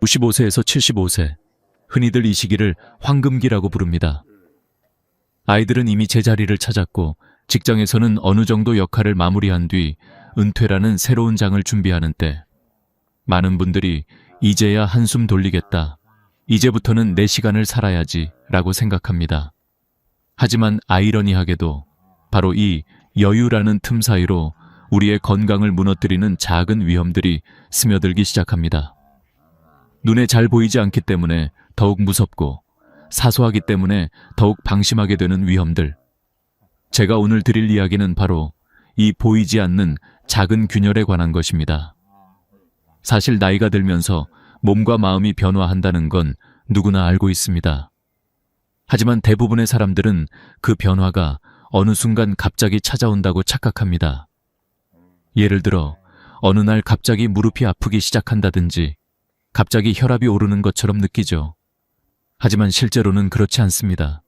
65세에서 75세, 흔히들 이 시기를 황금기라고 부릅니다. 아이들은 이미 제자리를 찾았고 직장에서는 어느 정도 역할을 마무리한 뒤 은퇴라는 새로운 장을 준비하는 때, 많은 분들이 이제야 한숨 돌리겠다, 이제부터는 내 시간을 살아야지 라고 생각합니다. 하지만 아이러니하게도 바로 이 여유라는 틈 사이로 우리의 건강을 무너뜨리는 작은 위험들이 스며들기 시작합니다. 눈에 잘 보이지 않기 때문에 더욱 무섭고, 사소하기 때문에 더욱 방심하게 되는 위험들. 제가 오늘 드릴 이야기는 바로 이 보이지 않는 작은 균열에 관한 것입니다. 사실 나이가 들면서 몸과 마음이 변화한다는 건 누구나 알고 있습니다. 하지만 대부분의 사람들은 그 변화가 어느 순간 갑자기 찾아온다고 착각합니다. 예를 들어 어느 날 갑자기 무릎이 아프기 시작한다든지 갑자기 혈압이 오르는 것처럼 느끼죠. 하지만 실제로는 그렇지 않습니다.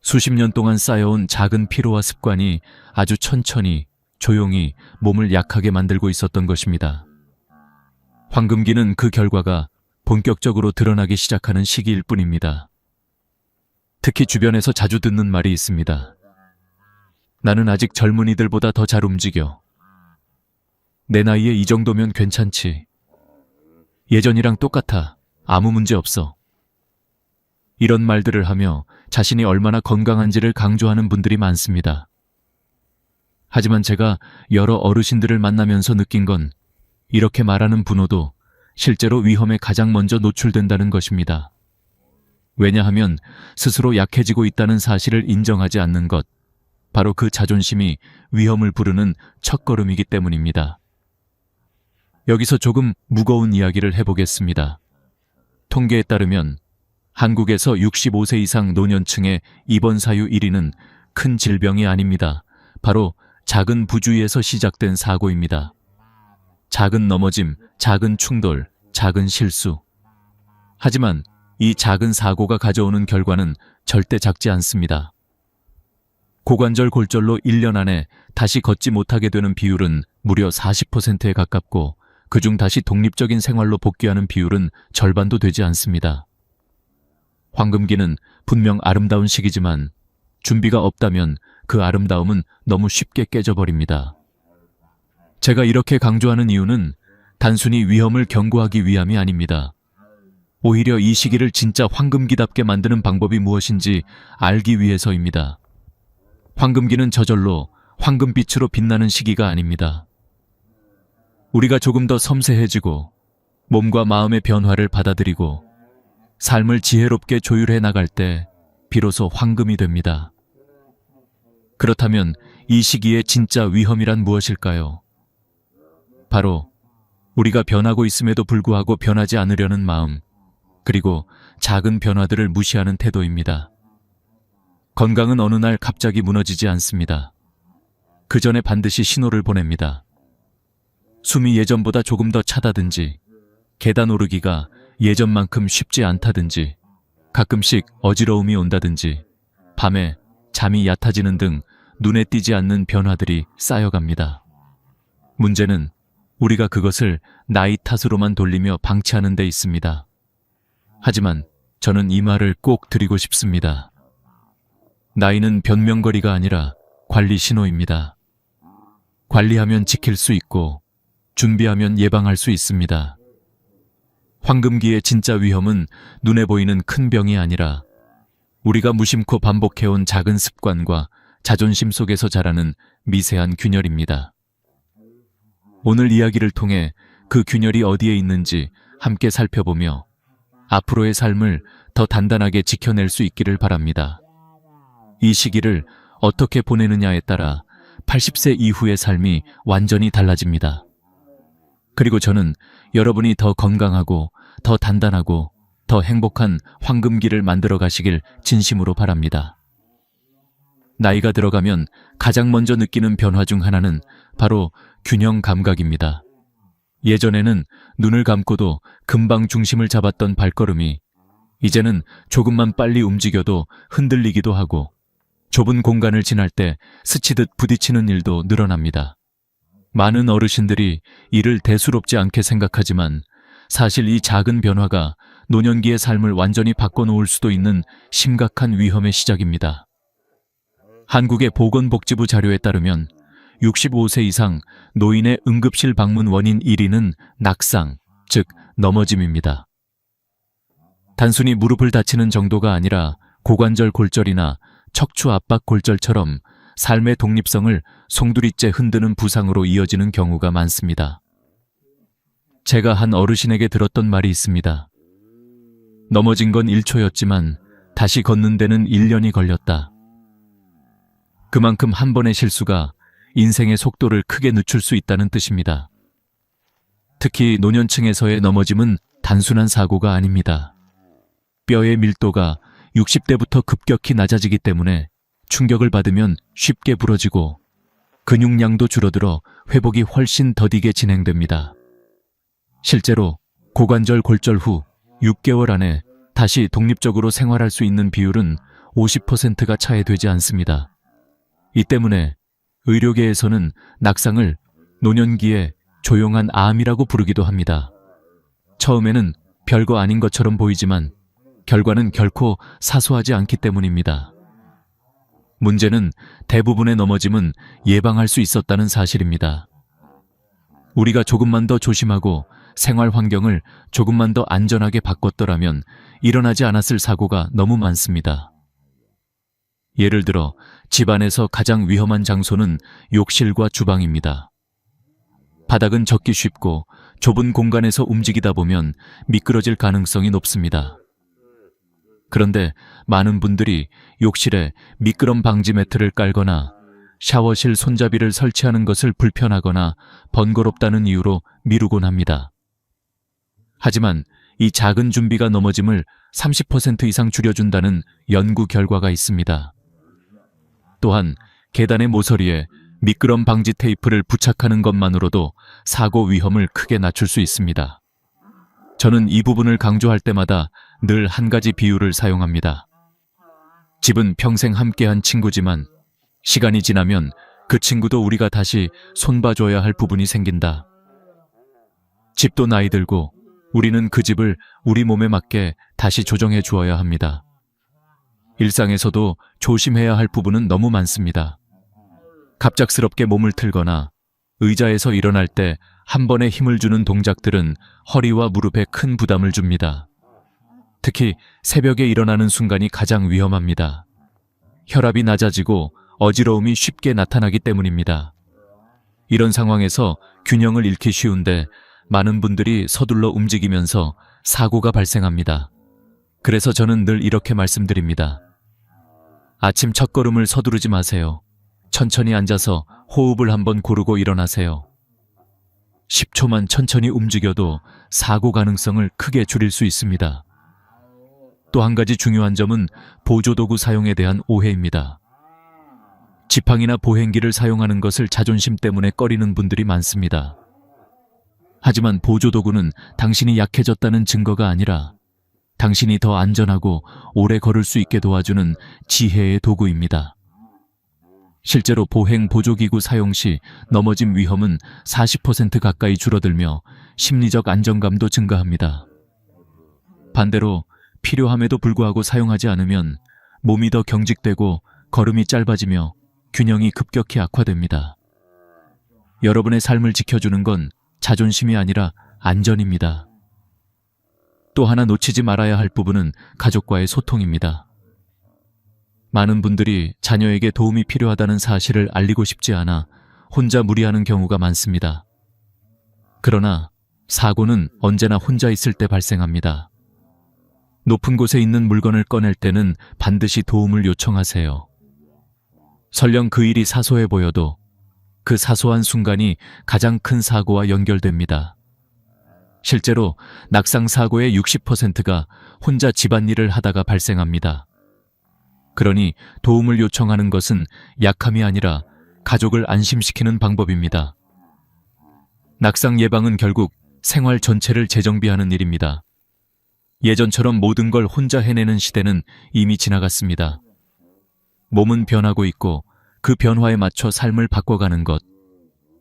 수십 년 동안 쌓여온 작은 피로와 습관이 아주 천천히, 조용히 몸을 약하게 만들고 있었던 것입니다. 황금기는 그 결과가 본격적으로 드러나기 시작하는 시기일 뿐입니다. 특히 주변에서 자주 듣는 말이 있습니다. 나는 아직 젊은이들보다 더 잘 움직여. 내 나이에 이 정도면 괜찮지. 예전이랑 똑같아. 아무 문제 없어. 이런 말들을 하며 자신이 얼마나 건강한지를 강조하는 분들이 많습니다. 하지만 제가 여러 어르신들을 만나면서 느낀 건 이렇게 말하는 분호도 실제로 위험에 가장 먼저 노출된다는 것입니다. 왜냐하면 스스로 약해지고 있다는 사실을 인정하지 않는 것, 바로 그 자존심이 위험을 부르는 첫걸음이기 때문입니다. 여기서 조금 무거운 이야기를 해보겠습니다. 통계에 따르면 한국에서 65세 이상 노년층의 입원 사유 1위는 큰 질병이 아닙니다. 바로 작은 부주의에서 시작된 사고입니다. 작은 넘어짐, 작은 충돌, 작은 실수. 하지만 이 작은 사고가 가져오는 결과는 절대 작지 않습니다. 고관절 골절로 1년 안에 다시 걷지 못하게 되는 비율은 무려 40%에 가깝고, 그중 다시 독립적인 생활로 복귀하는 비율은 절반도 되지 않습니다. 황금기는 분명 아름다운 시기지만 준비가 없다면 그 아름다움은 너무 쉽게 깨져버립니다. 제가 이렇게 강조하는 이유는 단순히 위험을 경고하기 위함이 아닙니다. 오히려 이 시기를 진짜 황금기답게 만드는 방법이 무엇인지 알기 위해서입니다. 황금기는 저절로 황금빛으로 빛나는 시기가 아닙니다. 우리가 조금 더 섬세해지고 몸과 마음의 변화를 받아들이고 삶을 지혜롭게 조율해 나갈 때 비로소 황금이 됩니다. 그렇다면 이 시기의 진짜 위험이란 무엇일까요? 바로 우리가 변하고 있음에도 불구하고 변하지 않으려는 마음, 그리고 작은 변화들을 무시하는 태도입니다. 건강은 어느 날 갑자기 무너지지 않습니다. 그 전에 반드시 신호를 보냅니다. 숨이 예전보다 조금 더 차다든지, 계단 오르기가 예전만큼 쉽지 않다든지, 가끔씩 어지러움이 온다든지, 밤에 잠이 얕아지는 등 눈에 띄지 않는 변화들이 쌓여갑니다. 문제는 우리가 그것을 나이 탓으로만 돌리며 방치하는 데 있습니다. 하지만 저는 이 말을 꼭 드리고 싶습니다. 나이는 변명거리가 아니라 관리 신호입니다. 관리하면 지킬 수 있고 준비하면 예방할 수 있습니다. 황금기의 진짜 위험은 눈에 보이는 큰 병이 아니라 우리가 무심코 반복해온 작은 습관과 자존심 속에서 자라는 미세한 균열입니다. 오늘 이야기를 통해 그 균열이 어디에 있는지 함께 살펴보며 앞으로의 삶을 더 단단하게 지켜낼 수 있기를 바랍니다. 이 시기를 어떻게 보내느냐에 따라 80세 이후의 삶이 완전히 달라집니다. 그리고 저는 여러분이 더 건강하고 더 단단하고 더 행복한 황금기를 만들어 가시길 진심으로 바랍니다. 나이가 들어가면 가장 먼저 느끼는 변화 중 하나는 바로 균형 감각입니다. 예전에는 눈을 감고도 금방 중심을 잡았던 발걸음이 이제는 조금만 빨리 움직여도 흔들리기도 하고 좁은 공간을 지날 때 스치듯 부딪히는 일도 늘어납니다. 많은 어르신들이 이를 대수롭지 않게 생각하지만 사실 이 작은 변화가 노년기의 삶을 완전히 바꿔놓을 수도 있는 심각한 위험의 시작입니다. 한국의 보건복지부 자료에 따르면 65세 이상 노인의 응급실 방문 원인 1위는 낙상, 즉 넘어짐입니다. 단순히 무릎을 다치는 정도가 아니라 고관절 골절이나 척추 압박 골절처럼 삶의 독립성을 송두리째 흔드는 부상으로 이어지는 경우가 많습니다. 제가 한 어르신에게 들었던 말이 있습니다. 넘어진 건 1초였지만 다시 걷는 데는 1년이 걸렸다. 그만큼 한 번의 실수가 인생의 속도를 크게 늦출 수 있다는 뜻입니다. 특히 노년층에서의 넘어짐은 단순한 사고가 아닙니다. 뼈의 밀도가 60대부터 급격히 낮아지기 때문에 충격을 받으면 쉽게 부러지고 근육량도 줄어들어 회복이 훨씬 더디게 진행됩니다. 실제로 고관절 골절 후 6개월 안에 다시 독립적으로 생활할 수 있는 비율은 50%가 차에 되지 않습니다. 이 때문에 의료계에서는 낙상을 노년기의 조용한 암이라고 부르기도 합니다. 처음에는 별거 아닌 것처럼 보이지만 결과는 결코 사소하지 않기 때문입니다. 문제는 대부분의 넘어짐은 예방할 수 있었다는 사실입니다. 우리가 조금만 더 조심하고 생활 환경을 조금만 더 안전하게 바꿨더라면 일어나지 않았을 사고가 너무 많습니다. 예를 들어 집안에서 가장 위험한 장소는 욕실과 주방입니다. 바닥은 젖기 쉽고 좁은 공간에서 움직이다 보면 미끄러질 가능성이 높습니다. 그런데 많은 분들이 욕실에 미끄럼 방지 매트를 깔거나 샤워실 손잡이를 설치하는 것을 불편하거나 번거롭다는 이유로 미루곤 합니다. 하지만 이 작은 준비가 넘어짐을 30% 이상 줄여준다는 연구 결과가 있습니다. 또한 계단의 모서리에 미끄럼 방지 테이프를 부착하는 것만으로도 사고 위험을 크게 낮출 수 있습니다. 저는 이 부분을 강조할 때마다 늘 한 가지 비유를 사용합니다. 집은 평생 함께한 친구지만 시간이 지나면 그 친구도 우리가 다시 손봐줘야 할 부분이 생긴다. 집도 나이 들고 우리는 그 집을 우리 몸에 맞게 다시 조정해 주어야 합니다. 일상에서도 조심해야 할 부분은 너무 많습니다. 갑작스럽게 몸을 틀거나 의자에서 일어날 때 한 번에 힘을 주는 동작들은 허리와 무릎에 큰 부담을 줍니다. 특히 새벽에 일어나는 순간이 가장 위험합니다. 혈압이 낮아지고 어지러움이 쉽게 나타나기 때문입니다. 이런 상황에서 균형을 잃기 쉬운데 많은 분들이 서둘러 움직이면서 사고가 발생합니다. 그래서 저는 늘 이렇게 말씀드립니다. 아침 첫걸음을 서두르지 마세요. 천천히 앉아서 호흡을 한번 고르고 일어나세요. 10초만 천천히 움직여도 사고 가능성을 크게 줄일 수 있습니다. 또 한 가지 중요한 점은 보조도구 사용에 대한 오해입니다. 지팡이나 보행기를 사용하는 것을 자존심 때문에 꺼리는 분들이 많습니다. 하지만 보조도구는 당신이 약해졌다는 증거가 아니라 당신이 더 안전하고 오래 걸을 수 있게 도와주는 지혜의 도구입니다. 실제로 보행 보조기구 사용 시 넘어짐 위험은 40% 가까이 줄어들며 심리적 안정감도 증가합니다. 반대로 필요함에도 불구하고 사용하지 않으면 몸이 더 경직되고 걸음이 짧아지며 균형이 급격히 악화됩니다. 여러분의 삶을 지켜주는 건 자존심이 아니라 안전입니다. 또 하나 놓치지 말아야 할 부분은 가족과의 소통입니다. 많은 분들이 자녀에게 도움이 필요하다는 사실을 알리고 싶지 않아 혼자 무리하는 경우가 많습니다. 그러나 사고는 언제나 혼자 있을 때 발생합니다. 높은 곳에 있는 물건을 꺼낼 때는 반드시 도움을 요청하세요. 설령 그 일이 사소해 보여도 그 사소한 순간이 가장 큰 사고와 연결됩니다. 실제로 낙상 사고의 60%가 혼자 집안일을 하다가 발생합니다. 그러니 도움을 요청하는 것은 약함이 아니라 가족을 안심시키는 방법입니다. 낙상 예방은 결국 생활 전체를 재정비하는 일입니다. 예전처럼 모든 걸 혼자 해내는 시대는 이미 지나갔습니다. 몸은 변하고 있고 그 변화에 맞춰 삶을 바꿔가는 것,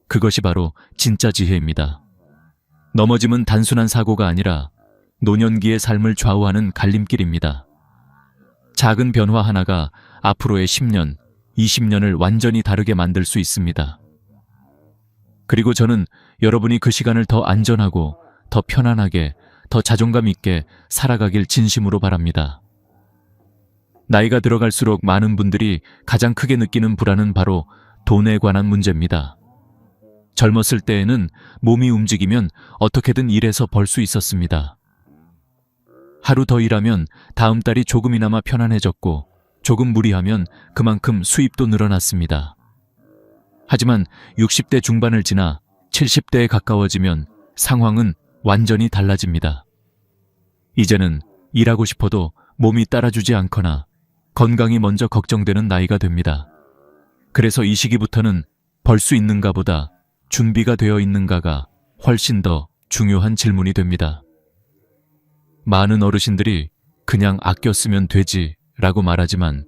그것이 바로 진짜 지혜입니다. 넘어짐은 단순한 사고가 아니라 노년기의 삶을 좌우하는 갈림길입니다. 작은 변화 하나가 앞으로의 10년, 20년을 완전히 다르게 만들 수 있습니다. 그리고 저는 여러분이 그 시간을 더 안전하고 더 편안하게, 더 자존감 있게 살아가길 진심으로 바랍니다. 나이가 들어갈수록 많은 분들이 가장 크게 느끼는 불안은 바로 돈에 관한 문제입니다. 젊었을 때에는 몸이 움직이면 어떻게든 일해서 벌 수 있었습니다. 하루 더 일하면 다음 달이 조금이나마 편안해졌고 조금 무리하면 그만큼 수입도 늘어났습니다. 하지만 60대 중반을 지나 70대에 가까워지면 상황은 완전히 달라집니다. 이제는 일하고 싶어도 몸이 따라주지 않거나 건강이 먼저 걱정되는 나이가 됩니다. 그래서 이 시기부터는 벌 수 있는가 보다 준비가 되어 있는가가 훨씬 더 중요한 질문이 됩니다. 많은 어르신들이 그냥 아껴 쓰면 되지 라고 말하지만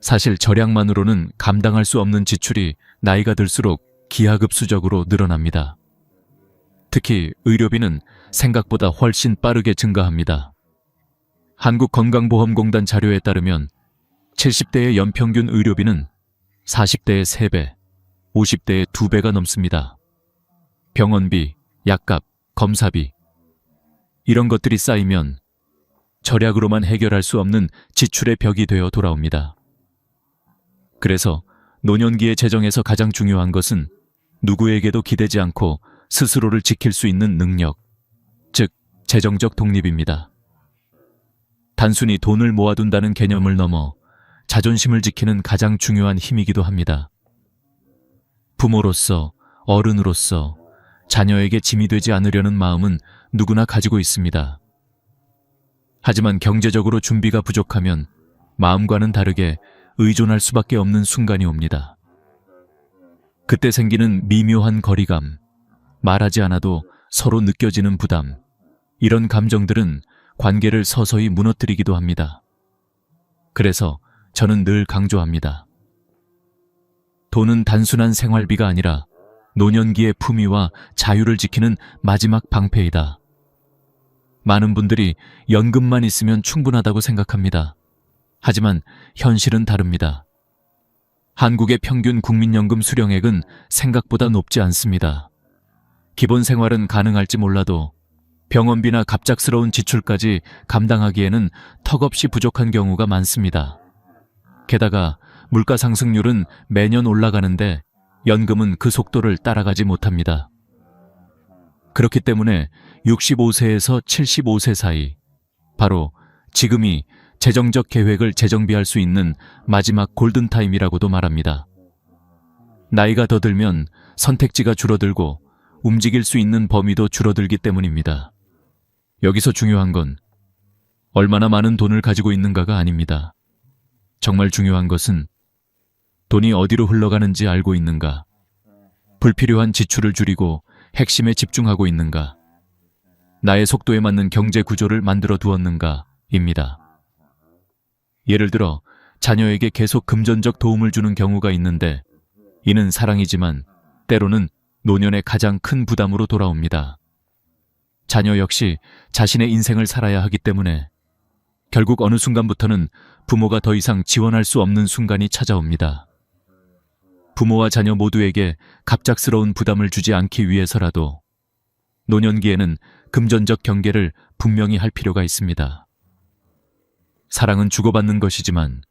사실 절약만으로는 감당할 수 없는 지출이 나이가 들수록 기하급수적으로 늘어납니다. 특히 의료비는 생각보다 훨씬 빠르게 증가합니다. 한국건강보험공단 자료에 따르면 70대의 연평균 의료비는 40대의 3배, 50대의 2배가 넘습니다. 병원비, 약값, 검사비 이런 것들이 쌓이면 절약으로만 해결할 수 없는 지출의 벽이 되어 돌아옵니다. 그래서 노년기의 재정에서 가장 중요한 것은 누구에게도 기대지 않고 스스로를 지킬 수 있는 능력, 즉 재정적 독립입니다. 단순히 돈을 모아둔다는 개념을 넘어 자존심을 지키는 가장 중요한 힘이기도 합니다. 부모로서, 어른으로서 자녀에게 짐이 되지 않으려는 마음은 누구나 가지고 있습니다. 하지만 경제적으로 준비가 부족하면 마음과는 다르게 의존할 수밖에 없는 순간이 옵니다. 그때 생기는 미묘한 거리감, 말하지 않아도 서로 느껴지는 부담, 이런 감정들은 관계를 서서히 무너뜨리기도 합니다. 그래서 저는 늘 강조합니다. 돈은 단순한 생활비가 아니라 노년기의 품위와 자유를 지키는 마지막 방패이다. 많은 분들이 연금만 있으면 충분하다고 생각합니다. 하지만 현실은 다릅니다. 한국의 평균 국민연금 수령액은 생각보다 높지 않습니다. 기본 생활은 가능할지 몰라도 병원비나 갑작스러운 지출까지 감당하기에는 턱없이 부족한 경우가 많습니다. 게다가 물가 상승률은 매년 올라가는데 연금은 그 속도를 따라가지 못합니다. 그렇기 때문에 65세에서 75세 사이, 바로 지금이 재정적 계획을 재정비할 수 있는 마지막 골든타임이라고도 말합니다. 나이가 더 들면 선택지가 줄어들고 움직일 수 있는 범위도 줄어들기 때문입니다. 여기서 중요한 건 얼마나 많은 돈을 가지고 있는가가 아닙니다. 정말 중요한 것은 돈이 어디로 흘러가는지 알고 있는가, 불필요한 지출을 줄이고 핵심에 집중하고 있는가, 나의 속도에 맞는 경제 구조를 만들어 두었는가입니다. 예를 들어 자녀에게 계속 금전적 도움을 주는 경우가 있는데 이는 사랑이지만 때로는 노년의 가장 큰 부담으로 돌아옵니다. 자녀 역시 자신의 인생을 살아야 하기 때문에 결국 어느 순간부터는 부모가 더 이상 지원할 수 없는 순간이 찾아옵니다. 부모와 자녀 모두에게 갑작스러운 부담을 주지 않기 위해서라도 노년기에는 금전적 경계를 분명히 할 필요가 있습니다. 사랑은 주고받는 것이지만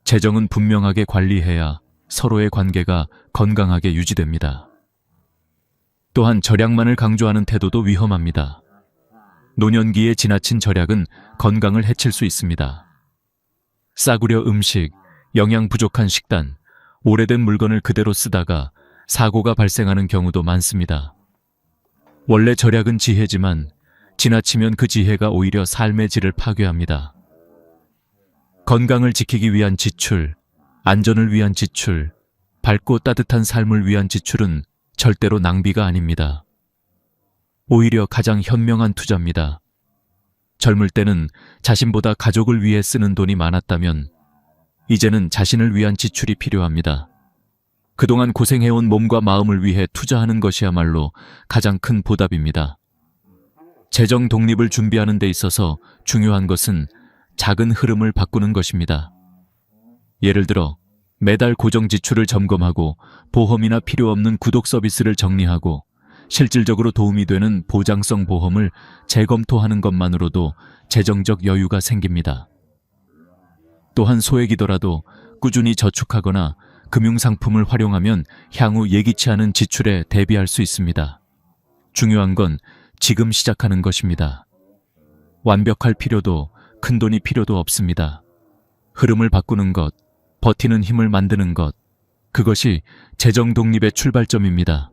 재정은 분명하게 관리해야 서로의 관계가 건강하게 유지됩니다. 또한 절약만을 강조하는 태도도 위험합니다. 노년기에 지나친 절약은 건강을 해칠 수 있습니다. 싸구려 음식, 영양 부족한 식단, 오래된 물건을 그대로 쓰다가 사고가 발생하는 경우도 많습니다. 원래 절약은 지혜지만 지나치면 그 지혜가 오히려 삶의 질을 파괴합니다. 건강을 지키기 위한 지출, 안전을 위한 지출, 밝고 따뜻한 삶을 위한 지출은 절대로 낭비가 아닙니다. 오히려 가장 현명한 투자입니다. 젊을 때는 자신보다 가족을 위해 쓰는 돈이 많았다면 이제는 자신을 위한 지출이 필요합니다. 그동안 고생해온 몸과 마음을 위해 투자하는 것이야말로 가장 큰 보답입니다. 재정 독립을 준비하는 데 있어서 중요한 것은 작은 흐름을 바꾸는 것입니다. 예를 들어 매달 고정 지출을 점검하고 보험이나 필요 없는 구독 서비스를 정리하고 실질적으로 도움이 되는 보장성 보험을 재검토하는 것만으로도 재정적 여유가 생깁니다. 또한 소액이더라도 꾸준히 저축하거나 금융상품을 활용하면 향후 예기치 않은 지출에 대비할 수 있습니다. 중요한 건 지금 시작하는 것입니다. 완벽할 필요도 큰돈이 필요도 없습니다. 흐름을 바꾸는 것, 버티는 힘을 만드는 것, 그것이 재정 독립의 출발점입니다.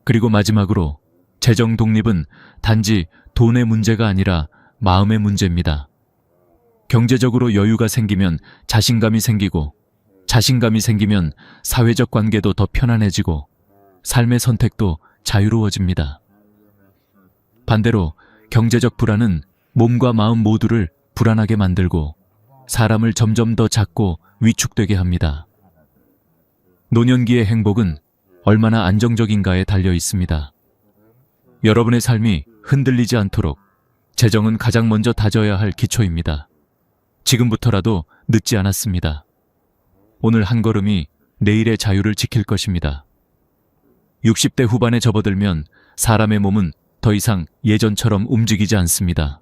그리고 마지막으로 재정 독립은 단지 돈의 문제가 아니라 마음의 문제입니다. 경제적으로 여유가 생기면 자신감이 생기고, 자신감이 생기면 사회적 관계도 더 편안해지고, 삶의 선택도 자유로워집니다. 반대로 경제적 불안은 몸과 마음 모두를 불안하게 만들고 사람을 점점 더 작고 위축되게 합니다. 노년기의 행복은 얼마나 안정적인가에 달려 있습니다. 여러분의 삶이 흔들리지 않도록 재정은 가장 먼저 다져야 할 기초입니다. 지금부터라도 늦지 않았습니다. 오늘 한 걸음이 내일의 자유를 지킬 것입니다. 60대 후반에 접어들면 사람의 몸은 더 이상 예전처럼 움직이지 않습니다.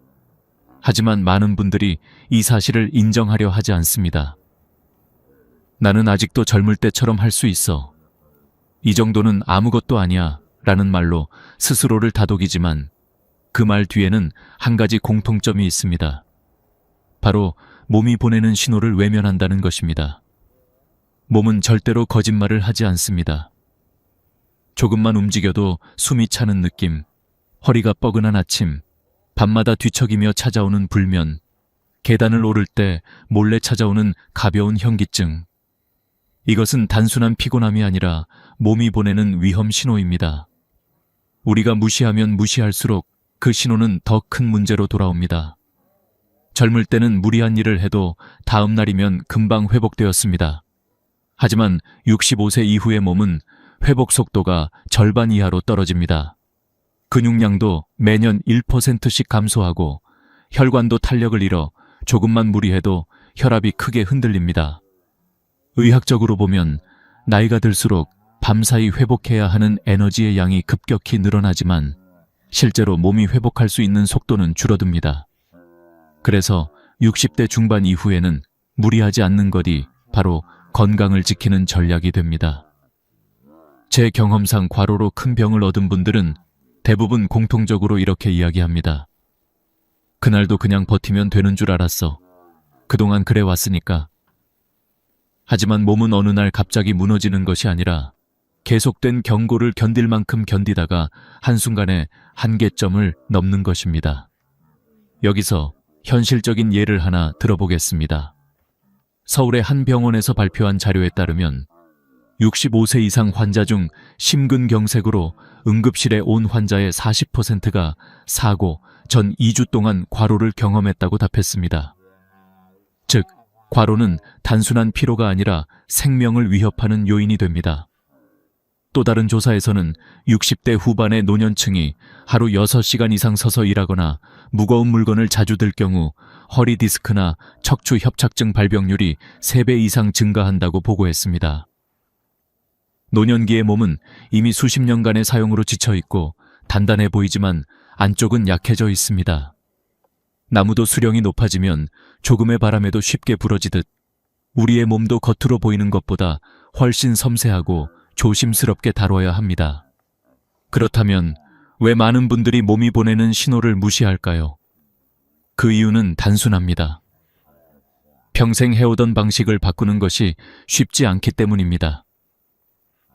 하지만 많은 분들이 이 사실을 인정하려 하지 않습니다. 나는 아직도 젊을 때처럼 할 수 있어. 이 정도는 아무것도 아니야 라는 말로 스스로를 다독이지만 그 말 뒤에는 한 가지 공통점이 있습니다. 바로 몸이 보내는 신호를 외면한다는 것입니다. 몸은 절대로 거짓말을 하지 않습니다. 조금만 움직여도 숨이 차는 느낌, 허리가 뻐근한 아침, 밤마다 뒤척이며 찾아오는 불면, 계단을 오를 때 몰래 찾아오는 가벼운 현기증. 이것은 단순한 피곤함이 아니라 몸이 보내는 위험 신호입니다. 우리가 무시하면 무시할수록 그 신호는 더 큰 문제로 돌아옵니다. 젊을 때는 무리한 일을 해도 다음 날이면 금방 회복되었습니다. 하지만 65세 이후의 몸은 회복 속도가 절반 이하로 떨어집니다. 근육량도 매년 1%씩 감소하고 혈관도 탄력을 잃어 조금만 무리해도 혈압이 크게 흔들립니다. 의학적으로 보면 나이가 들수록 밤사이 회복해야 하는 에너지의 양이 급격히 늘어나지만 실제로 몸이 회복할 수 있는 속도는 줄어듭니다. 그래서 60대 중반 이후에는 무리하지 않는 것이 바로 건강을 지키는 전략이 됩니다. 제 경험상 과로로 큰 병을 얻은 분들은 대부분 공통적으로 이렇게 이야기합니다. 그날도 그냥 버티면 되는 줄 알았어. 그동안 그래 왔으니까. 하지만 몸은 어느 날 갑자기 무너지는 것이 아니라 계속된 경고를 견딜 만큼 견디다가 한순간에 한계점을 넘는 것입니다. 여기서 현실적인 예를 하나 들어보겠습니다. 서울의 한 병원에서 발표한 자료에 따르면 65세 이상 환자 중 심근경색으로 응급실에 온 환자의 40%가 사고 전 2주 동안 과로를 경험했다고 답했습니다. 즉, 과로는 단순한 피로가 아니라 생명을 위협하는 요인이 됩니다. 또 다른 조사에서는 60대 후반의 노년층이 하루 6시간 이상 서서 일하거나 무거운 물건을 자주 들 경우 허리 디스크나 척추 협착증 발병률이 3배 이상 증가한다고 보고했습니다. 노년기의 몸은 이미 수십 년간의 사용으로 지쳐있고 단단해 보이지만 안쪽은 약해져 있습니다. 나무도 수령이 높아지면 조금의 바람에도 쉽게 부러지듯 우리의 몸도 겉으로 보이는 것보다 훨씬 섬세하고 조심스럽게 다뤄야 합니다. 그렇다면 왜 많은 분들이 몸이 보내는 신호를 무시할까요? 그 이유는 단순합니다. 평생 해오던 방식을 바꾸는 것이 쉽지 않기 때문입니다.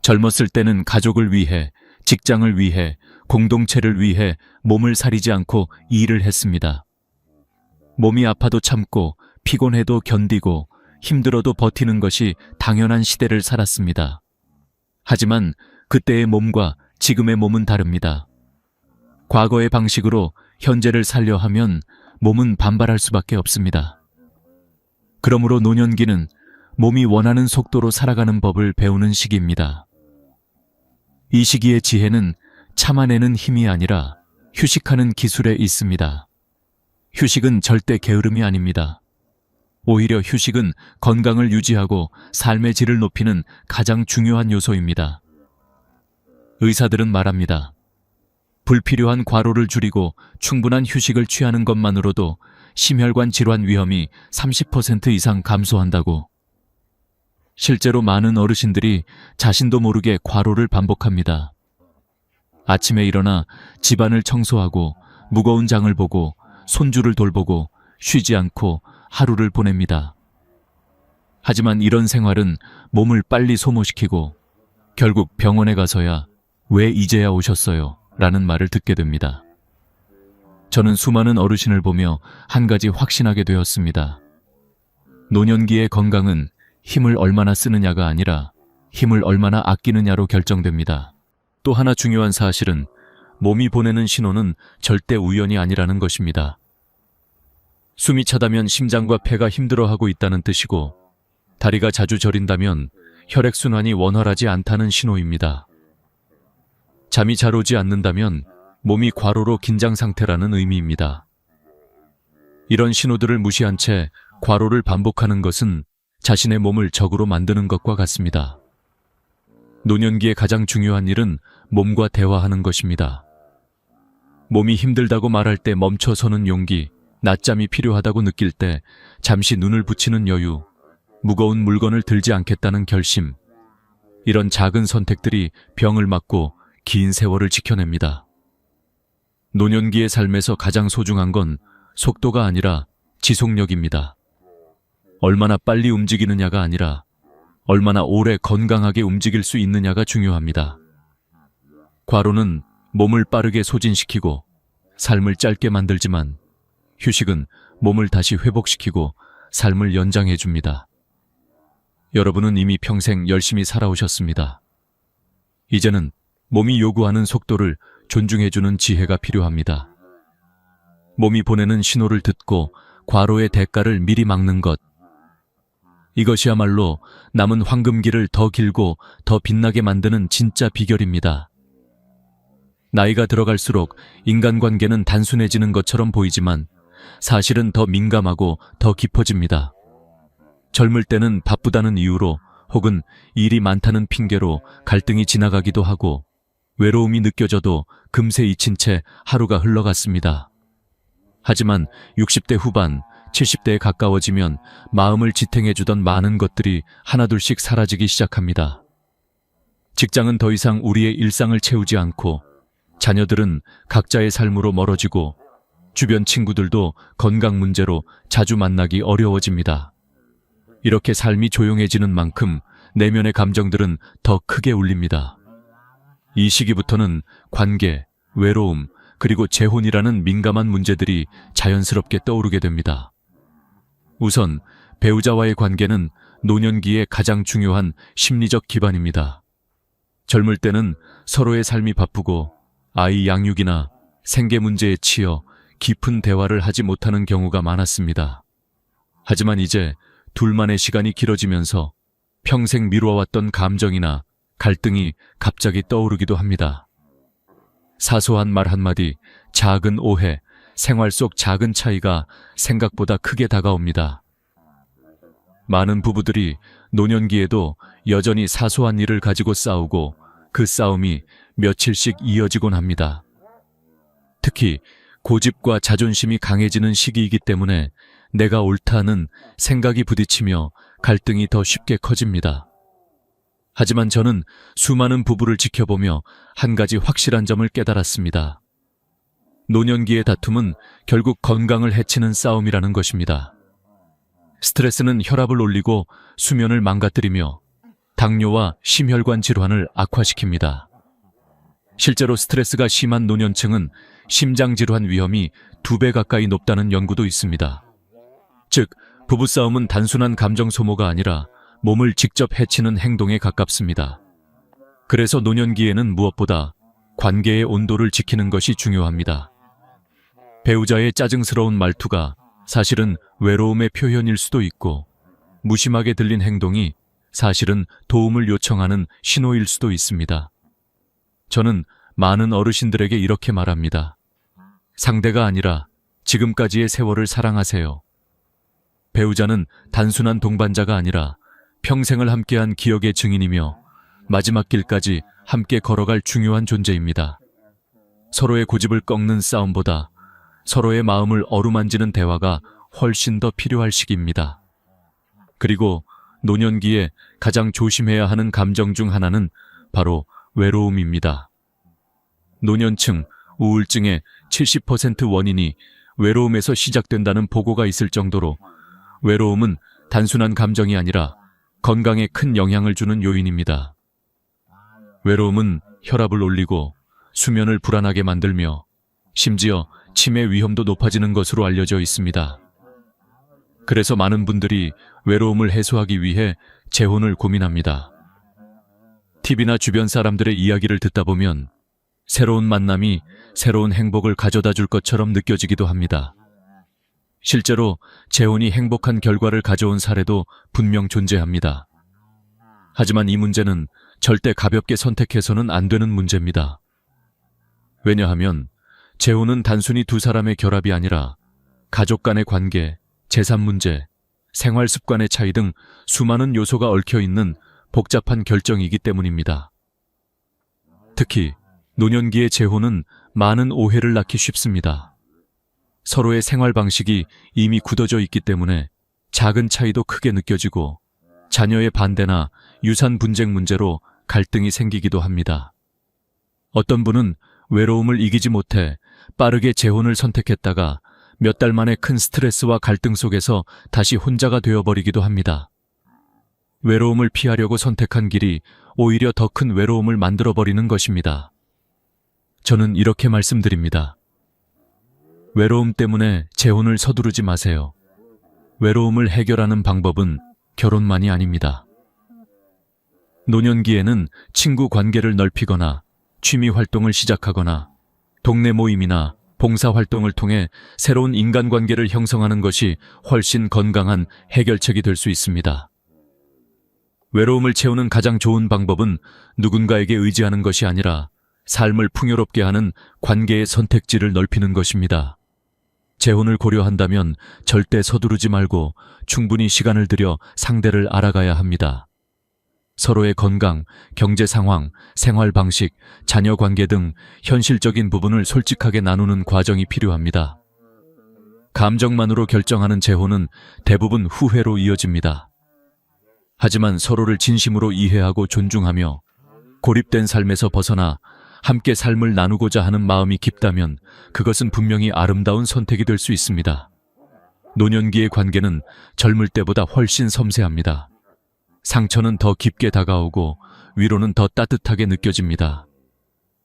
젊었을 때는 가족을 위해, 직장을 위해, 공동체를 위해 몸을 사리지 않고 일을 했습니다. 몸이 아파도 참고 피곤해도 견디고 힘들어도 버티는 것이 당연한 시대를 살았습니다. 하지만 그때의 몸과 지금의 몸은 다릅니다. 과거의 방식으로 현재를 살려 하면 몸은 반발할 수밖에 없습니다. 그러므로 노년기는 몸이 원하는 속도로 살아가는 법을 배우는 시기입니다. 이 시기의 지혜는 참아내는 힘이 아니라 휴식하는 기술에 있습니다. 휴식은 절대 게으름이 아닙니다. 오히려 휴식은 건강을 유지하고 삶의 질을 높이는 가장 중요한 요소입니다. 의사들은 말합니다. 불필요한 과로를 줄이고 충분한 휴식을 취하는 것만으로도 심혈관 질환 위험이 30% 이상 감소한다고. 실제로 많은 어르신들이 자신도 모르게 과로를 반복합니다. 아침에 일어나 집안을 청소하고 무거운 장을 보고 손주를 돌보고 쉬지 않고 하루를 보냅니다. 하지만 이런 생활은 몸을 빨리 소모시키고 결국 병원에 가서야 왜 이제야 오셨어요? 라는 말을 듣게 됩니다. 저는 수많은 어르신을 보며 한 가지 확신하게 되었습니다. 노년기의 건강은 힘을 얼마나 쓰느냐가 아니라 힘을 얼마나 아끼느냐로 결정됩니다. 또 하나 중요한 사실은 몸이 보내는 신호는 절대 우연이 아니라는 것입니다. 숨이 차다면 심장과 폐가 힘들어하고 있다는 뜻이고, 다리가 자주 저린다면 혈액순환이 원활하지 않다는 신호입니다. 잠이 잘 오지 않는다면 몸이 과로로 긴장 상태라는 의미입니다. 이런 신호들을 무시한 채 과로를 반복하는 것은 자신의 몸을 적으로 만드는 것과 같습니다. 노년기의 가장 중요한 일은 몸과 대화하는 것입니다. 몸이 힘들다고 말할 때 멈춰서는 용기, 낮잠이 필요하다고 느낄 때 잠시 눈을 붙이는 여유, 무거운 물건을 들지 않겠다는 결심, 이런 작은 선택들이 병을 막고 긴 세월을 지켜냅니다. 노년기의 삶에서 가장 소중한 건 속도가 아니라 지속력입니다. 얼마나 빨리 움직이느냐가 아니라 얼마나 오래 건강하게 움직일 수 있느냐가 중요합니다. 과로는 몸을 빠르게 소진시키고 삶을 짧게 만들지만 휴식은 몸을 다시 회복시키고 삶을 연장해 줍니다. 여러분은 이미 평생 열심히 살아오셨습니다. 이제는 몸이 요구하는 속도를 존중해주는 지혜가 필요합니다. 몸이 보내는 신호를 듣고 과로의 대가를 미리 막는 것. 이것이야말로 남은 황금기를 더 길고 더 빛나게 만드는 진짜 비결입니다. 나이가 들어갈수록 인간관계는 단순해지는 것처럼 보이지만 사실은 더 민감하고 더 깊어집니다. 젊을 때는 바쁘다는 이유로 혹은 일이 많다는 핑계로 갈등이 지나가기도 하고 외로움이 느껴져도 금세 잊힌 채 하루가 흘러갔습니다. 하지만 60대 후반, 70대에 가까워지면 마음을 지탱해주던 많은 것들이 하나둘씩 사라지기 시작합니다. 직장은 더 이상 우리의 일상을 채우지 않고 자녀들은 각자의 삶으로 멀어지고 주변 친구들도 건강 문제로 자주 만나기 어려워집니다. 이렇게 삶이 조용해지는 만큼 내면의 감정들은 더 크게 울립니다. 이 시기부터는 관계, 외로움, 그리고 재혼이라는 민감한 문제들이 자연스럽게 떠오르게 됩니다. 우선 배우자와의 관계는 노년기의 가장 중요한 심리적 기반입니다. 젊을 때는 서로의 삶이 바쁘고 아이 양육이나 생계 문제에 치여 깊은 대화를 하지 못하는 경우가 많았습니다. 하지만 이제 둘만의 시간이 길어지면서 평생 미뤄왔던 감정이나 갈등이 갑자기 떠오르기도 합니다. 사소한 말 한마디, 작은 오해, 생활 속 작은 차이가 생각보다 크게 다가옵니다. 많은 부부들이 노년기에도 여전히 사소한 일을 가지고 싸우고 그 싸움이 며칠씩 이어지곤 합니다. 특히 고집과 자존심이 강해지는 시기이기 때문에 내가 옳다는 생각이 부딪히며 갈등이 더 쉽게 커집니다. 하지만 저는 수많은 부부를 지켜보며 한 가지 확실한 점을 깨달았습니다. 노년기의 다툼은 결국 건강을 해치는 싸움이라는 것입니다. 스트레스는 혈압을 올리고 수면을 망가뜨리며 당뇨와 심혈관 질환을 악화시킵니다. 실제로 스트레스가 심한 노년층은 심장 질환 위험이 2배 가까이 높다는 연구도 있습니다. 즉, 부부싸움은 단순한 감정 소모가 아니라 몸을 직접 해치는 행동에 가깝습니다. 그래서 노년기에는 무엇보다 관계의 온도를 지키는 것이 중요합니다. 배우자의 짜증스러운 말투가 사실은 외로움의 표현일 수도 있고, 무심하게 들린 행동이 사실은 도움을 요청하는 신호일 수도 있습니다. 저는 많은 어르신들에게 이렇게 말합니다. 상대가 아니라 지금까지의 세월을 사랑하세요. 배우자는 단순한 동반자가 아니라 평생을 함께한 기억의 증인이며 마지막 길까지 함께 걸어갈 중요한 존재입니다. 서로의 고집을 꺾는 싸움보다 서로의 마음을 어루만지는 대화가 훨씬 더 필요할 시기입니다. 그리고 노년기에 가장 조심해야 하는 감정 중 하나는 바로 외로움입니다. 노년층 우울증의 70% 원인이 외로움에서 시작된다는 보고가 있을 정도로 외로움은 단순한 감정이 아니라 건강에 큰 영향을 주는 요인입니다. 외로움은 혈압을 올리고 수면을 불안하게 만들며 심지어 치매 위험도 높아지는 것으로 알려져 있습니다. 그래서 많은 분들이 외로움을 해소하기 위해 재혼을 고민합니다. TV나 주변 사람들의 이야기를 듣다 보면 새로운 만남이 새로운 행복을 가져다 줄 것처럼 느껴지기도 합니다. 실제로 재혼이 행복한 결과를 가져온 사례도 분명 존재합니다. 하지만 이 문제는 절대 가볍게 선택해서는 안 되는 문제입니다. 왜냐하면 재혼은 단순히 두 사람의 결합이 아니라 가족 간의 관계, 재산 문제, 생활 습관의 차이 등 수많은 요소가 얽혀 있는 복잡한 결정이기 때문입니다. 특히 노년기의 재혼은 많은 오해를 낳기 쉽습니다. 서로의 생활 방식이 이미 굳어져 있기 때문에 작은 차이도 크게 느껴지고 자녀의 반대나 유산 분쟁 문제로 갈등이 생기기도 합니다. 어떤 분은 외로움을 이기지 못해 빠르게 재혼을 선택했다가 몇 달 만에 큰 스트레스와 갈등 속에서 다시 혼자가 되어버리기도 합니다. 외로움을 피하려고 선택한 길이 오히려 더 큰 외로움을 만들어버리는 것입니다. 저는 이렇게 말씀드립니다. 외로움 때문에 재혼을 서두르지 마세요. 외로움을 해결하는 방법은 결혼만이 아닙니다. 노년기에는 친구 관계를 넓히거나 취미 활동을 시작하거나 동네 모임이나 봉사활동을 통해 새로운 인간관계를 형성하는 것이 훨씬 건강한 해결책이 될 수 있습니다. 외로움을 채우는 가장 좋은 방법은 누군가에게 의지하는 것이 아니라 삶을 풍요롭게 하는 관계의 선택지를 넓히는 것입니다. 재혼을 고려한다면 절대 서두르지 말고 충분히 시간을 들여 상대를 알아가야 합니다. 서로의 건강, 경제 상황, 생활 방식, 자녀 관계 등 현실적인 부분을 솔직하게 나누는 과정이 필요합니다. 감정만으로 결정하는 재혼은 대부분 후회로 이어집니다. 하지만 서로를 진심으로 이해하고 존중하며 고립된 삶에서 벗어나 함께 삶을 나누고자 하는 마음이 깊다면 그것은 분명히 아름다운 선택이 될 수 있습니다. 노년기의 관계는 젊을 때보다 훨씬 섬세합니다. 상처는 더 깊게 다가오고 위로는 더 따뜻하게 느껴집니다.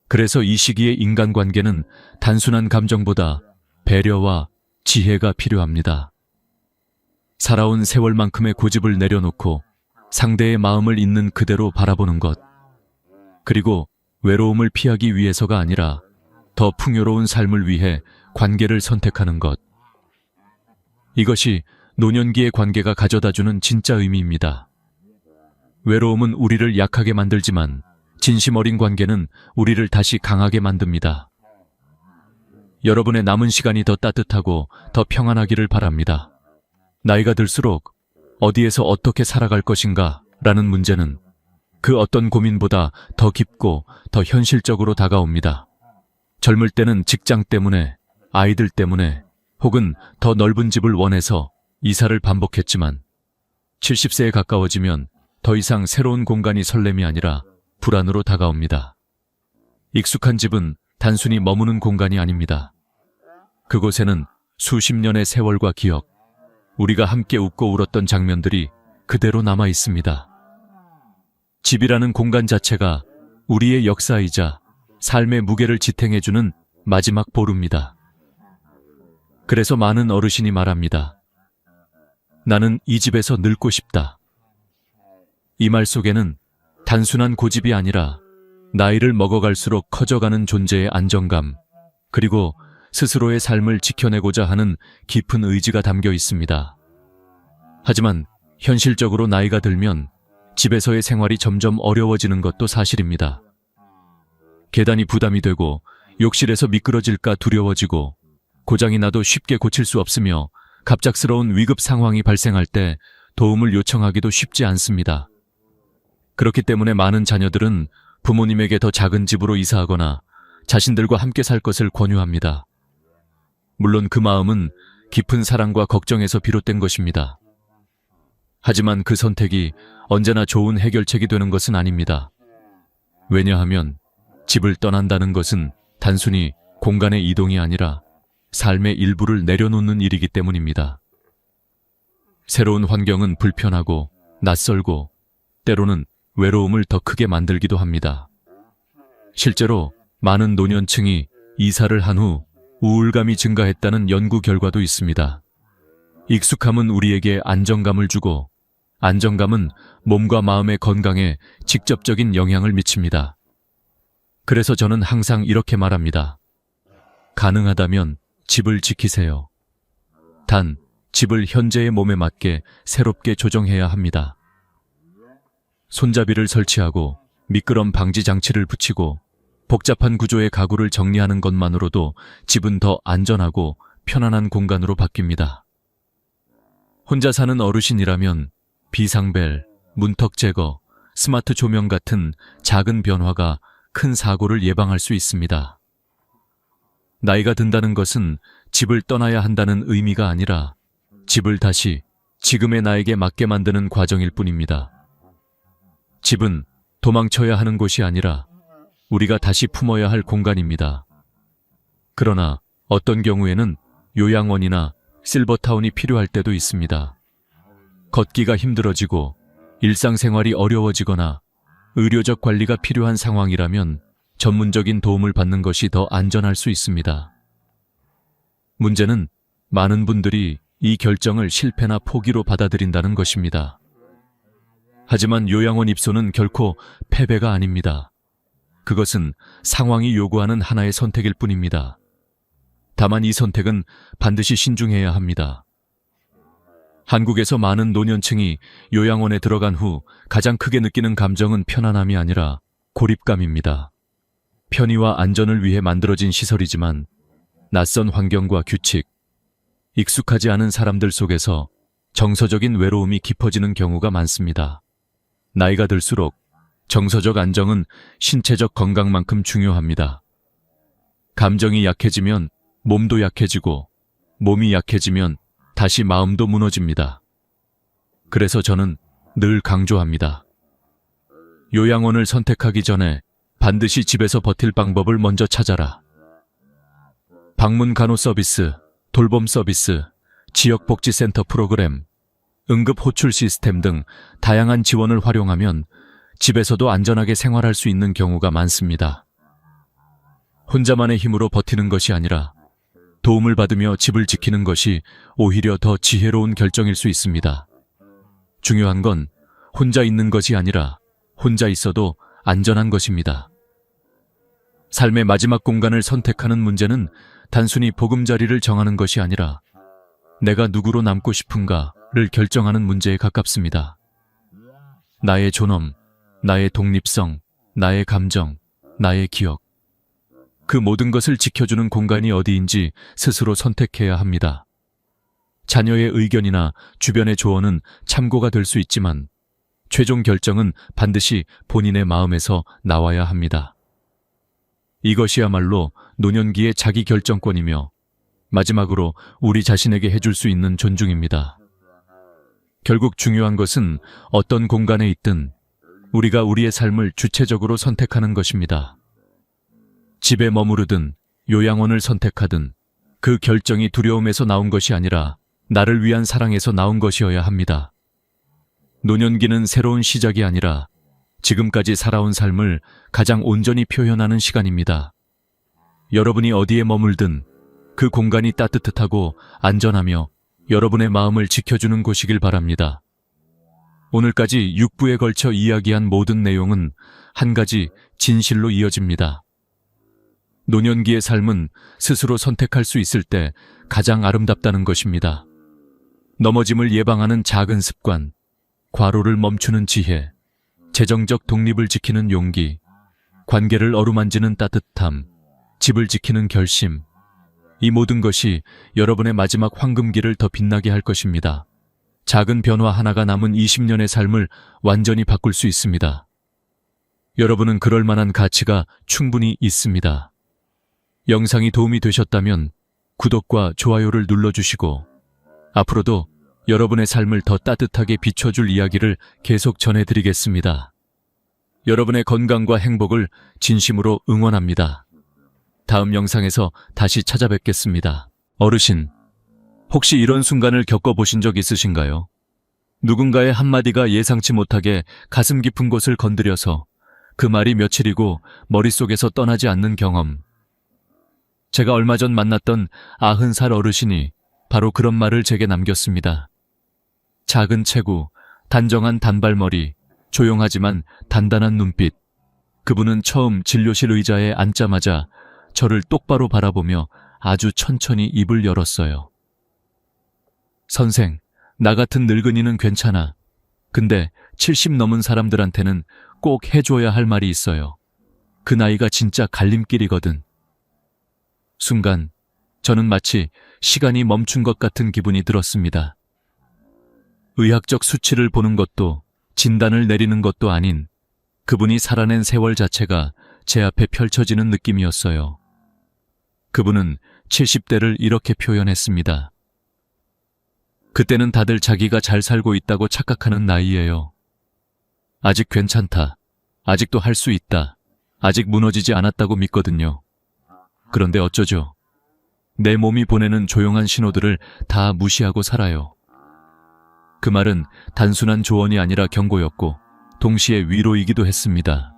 그래서 이 시기의 인간관계는 단순한 감정보다 배려와 지혜가 필요합니다. 살아온 세월만큼의 고집을 내려놓고 상대의 마음을 있는 그대로 바라보는 것, 그리고 외로움을 피하기 위해서가 아니라 더 풍요로운 삶을 위해 관계를 선택하는 것. 이것이 노년기의 관계가 가져다주는 진짜 의미입니다. 외로움은 우리를 약하게 만들지만 진심 어린 관계는 우리를 다시 강하게 만듭니다. 여러분의 남은 시간이 더 따뜻하고 더 평안하기를 바랍니다. 나이가 들수록 어디에서 어떻게 살아갈 것인가 라는 문제는 그 어떤 고민보다 더 깊고 더 현실적으로 다가옵니다. 젊을 때는 직장 때문에, 아이들 때문에, 혹은 더 넓은 집을 원해서 이사를 반복했지만 70세에 가까워지면 더 이상 새로운 공간이 설렘이 아니라 불안으로 다가옵니다. 익숙한 집은 단순히 머무는 공간이 아닙니다. 그곳에는 수십 년의 세월과 기억, 우리가 함께 웃고 울었던 장면들이 그대로 남아 있습니다. 집이라는 공간 자체가 우리의 역사이자 삶의 무게를 지탱해주는 마지막 보루입니다. 그래서 많은 어르신이 말합니다. 나는 이 집에서 늙고 싶다. 이 말 속에는 단순한 고집이 아니라 나이를 먹어갈수록 커져가는 존재의 안정감, 그리고 스스로의 삶을 지켜내고자 하는 깊은 의지가 담겨 있습니다. 하지만 현실적으로 나이가 들면 집에서의 생활이 점점 어려워지는 것도 사실입니다. 계단이 부담이 되고 욕실에서 미끄러질까 두려워지고 고장이 나도 쉽게 고칠 수 없으며 갑작스러운 위급 상황이 발생할 때 도움을 요청하기도 쉽지 않습니다. 그렇기 때문에 많은 자녀들은 부모님에게 더 작은 집으로 이사하거나 자신들과 함께 살 것을 권유합니다. 물론 그 마음은 깊은 사랑과 걱정에서 비롯된 것입니다. 하지만 그 선택이 언제나 좋은 해결책이 되는 것은 아닙니다. 왜냐하면 집을 떠난다는 것은 단순히 공간의 이동이 아니라 삶의 일부를 내려놓는 일이기 때문입니다. 새로운 환경은 불편하고 낯설고 때로는 외로움을 더 크게 만들기도 합니다. 실제로 많은 노년층이 이사를 한 후 우울감이 증가했다는 연구 결과도 있습니다. 익숙함은 우리에게 안정감을 주고 안정감은 몸과 마음의 건강에 직접적인 영향을 미칩니다. 그래서 저는 항상 이렇게 말합니다. 가능하다면 집을 지키세요. 단, 집을 현재의 몸에 맞게 새롭게 조정해야 합니다. 손잡이를 설치하고 미끄럼 방지 장치를 붙이고 복잡한 구조의 가구를 정리하는 것만으로도 집은 더 안전하고 편안한 공간으로 바뀝니다. 혼자 사는 어르신이라면 비상벨, 문턱 제거, 스마트 조명 같은 작은 변화가 큰 사고를 예방할 수 있습니다. 나이가 든다는 것은 집을 떠나야 한다는 의미가 아니라 집을 다시 지금의 나에게 맞게 만드는 과정일 뿐입니다. 집은 도망쳐야 하는 곳이 아니라 우리가 다시 품어야 할 공간입니다. 그러나 어떤 경우에는 요양원이나 실버타운이 필요할 때도 있습니다. 걷기가 힘들어지고 일상생활이 어려워지거나 의료적 관리가 필요한 상황이라면 전문적인 도움을 받는 것이 더 안전할 수 있습니다. 문제는 많은 분들이 이 결정을 실패나 포기로 받아들인다는 것입니다. 하지만 요양원 입소는 결코 패배가 아닙니다. 그것은 상황이 요구하는 하나의 선택일 뿐입니다. 다만 이 선택은 반드시 신중해야 합니다. 한국에서 많은 노년층이 요양원에 들어간 후 가장 크게 느끼는 감정은 편안함이 아니라 고립감입니다. 편의와 안전을 위해 만들어진 시설이지만 낯선 환경과 규칙, 익숙하지 않은 사람들 속에서 정서적인 외로움이 깊어지는 경우가 많습니다. 나이가 들수록 정서적 안정은 신체적 건강만큼 중요합니다. 감정이 약해지면 몸도 약해지고 몸이 약해지면 다시 마음도 무너집니다. 그래서 저는 늘 강조합니다. 요양원을 선택하기 전에 반드시 집에서 버틸 방법을 먼저 찾아라. 방문 간호 서비스, 돌봄 서비스, 지역복지센터 프로그램, 응급 호출 시스템 등 다양한 지원을 활용하면 집에서도 안전하게 생활할 수 있는 경우가 많습니다. 혼자만의 힘으로 버티는 것이 아니라 도움을 받으며 집을 지키는 것이 오히려 더 지혜로운 결정일 수 있습니다. 중요한 건 혼자 있는 것이 아니라 혼자 있어도 안전한 것입니다. 삶의 마지막 공간을 선택하는 문제는 단순히 보금자리를 정하는 것이 아니라 내가 누구로 남고 싶은가를 결정하는 문제에 가깝습니다. 나의 존엄, 나의 독립성, 나의 감정, 나의 기억. 그 모든 것을 지켜주는 공간이 어디인지 스스로 선택해야 합니다. 자녀의 의견이나 주변의 조언은 참고가 될 수 있지만 최종 결정은 반드시 본인의 마음에서 나와야 합니다. 이것이야말로 노년기의 자기 결정권이며 마지막으로 우리 자신에게 해줄 수 있는 존중입니다. 결국 중요한 것은 어떤 공간에 있든 우리가 우리의 삶을 주체적으로 선택하는 것입니다. 집에 머무르든 요양원을 선택하든 그 결정이 두려움에서 나온 것이 아니라 나를 위한 사랑에서 나온 것이어야 합니다. 노년기는 새로운 시작이 아니라 지금까지 살아온 삶을 가장 온전히 표현하는 시간입니다. 여러분이 어디에 머물든 그 공간이 따뜻하고 안전하며 여러분의 마음을 지켜주는 곳이길 바랍니다. 오늘까지 6부에 걸쳐 이야기한 모든 내용은 한 가지 진실로 이어집니다. 노년기의 삶은 스스로 선택할 수 있을 때 가장 아름답다는 것입니다. 넘어짐을 예방하는 작은 습관, 과로를 멈추는 지혜, 재정적 독립을 지키는 용기, 관계를 어루만지는 따뜻함, 집을 지키는 결심, 이 모든 것이 여러분의 마지막 황금기를 더 빛나게 할 것입니다. 작은 변화 하나가 남은 20년의 삶을 완전히 바꿀 수 있습니다. 여러분은 그럴 만한 가치가 충분히 있습니다. 영상이 도움이 되셨다면 구독과 좋아요를 눌러주시고 앞으로도 여러분의 삶을 더 따뜻하게 비춰줄 이야기를 계속 전해드리겠습니다. 여러분의 건강과 행복을 진심으로 응원합니다. 다음 영상에서 다시 찾아뵙겠습니다. 어르신, 혹시 이런 순간을 겪어보신 적 있으신가요? 누군가의 한마디가 예상치 못하게 가슴 깊은 곳을 건드려서 그 말이 며칠이고 머릿속에서 떠나지 않는 경험. 제가 얼마 전 만났던 90살 어르신이 바로 그런 말을 제게 남겼습니다. 작은 체구, 단정한 단발머리, 조용하지만 단단한 눈빛. 그분은 처음 진료실 의자에 앉자마자 저를 똑바로 바라보며 아주 천천히 입을 열었어요. 선생, 나 같은 늙은이는 괜찮아. 근데 70 넘은 사람들한테는 꼭 해줘야 할 말이 있어요. 그 나이가 진짜 갈림길이거든. 순간 저는 마치 시간이 멈춘 것 같은 기분이 들었습니다. 의학적 수치를 보는 것도 진단을 내리는 것도 아닌 그분이 살아낸 세월 자체가 제 앞에 펼쳐지는 느낌이었어요. 그분은 70대를 이렇게 표현했습니다. 그때는 다들 자기가 잘 살고 있다고 착각하는 나이예요. 아직 괜찮다. 아직도 할 수 있다. 아직 무너지지 않았다고 믿거든요. 그런데 어쩌죠? 내 몸이 보내는 조용한 신호들을 다 무시하고 살아요. 그 말은 단순한 조언이 아니라 경고였고 동시에 위로이기도 했습니다.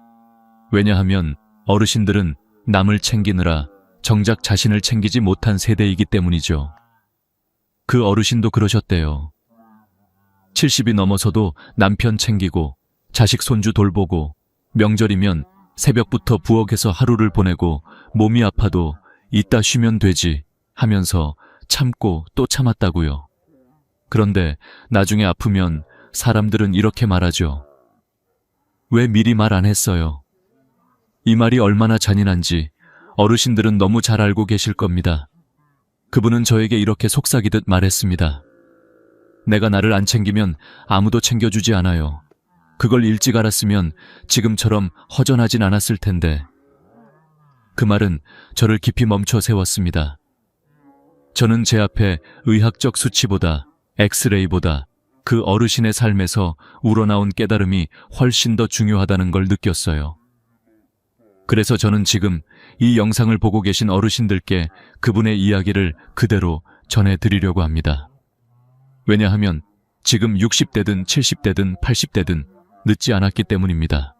왜냐하면 어르신들은 남을 챙기느라 정작 자신을 챙기지 못한 세대이기 때문이죠. 그 어르신도 그러셨대요. 70이 넘어서도 남편 챙기고 자식 손주 돌보고 명절이면 새벽부터 부엌에서 하루를 보내고 몸이 아파도 이따 쉬면 되지 하면서 참고 또 참았다고요. 그런데 나중에 아프면 사람들은 이렇게 말하죠. 왜 미리 말 안 했어요? 이 말이 얼마나 잔인한지 어르신들은 너무 잘 알고 계실 겁니다. 그분은 저에게 이렇게 속삭이듯 말했습니다. 내가 나를 안 챙기면 아무도 챙겨주지 않아요. 그걸 일찍 알았으면 지금처럼 허전하진 않았을 텐데. 그 말은 저를 깊이 멈춰 세웠습니다. 저는 제 앞에 의학적 수치보다 엑스레이보다 그 어르신의 삶에서 우러나온 깨달음이 훨씬 더 중요하다는 걸 느꼈어요. 그래서 저는 지금 이 영상을 보고 계신 어르신들께 그분의 이야기를 그대로 전해드리려고 합니다. 왜냐하면 지금 60대든 70대든 80대든 늦지 않았기 때문입니다.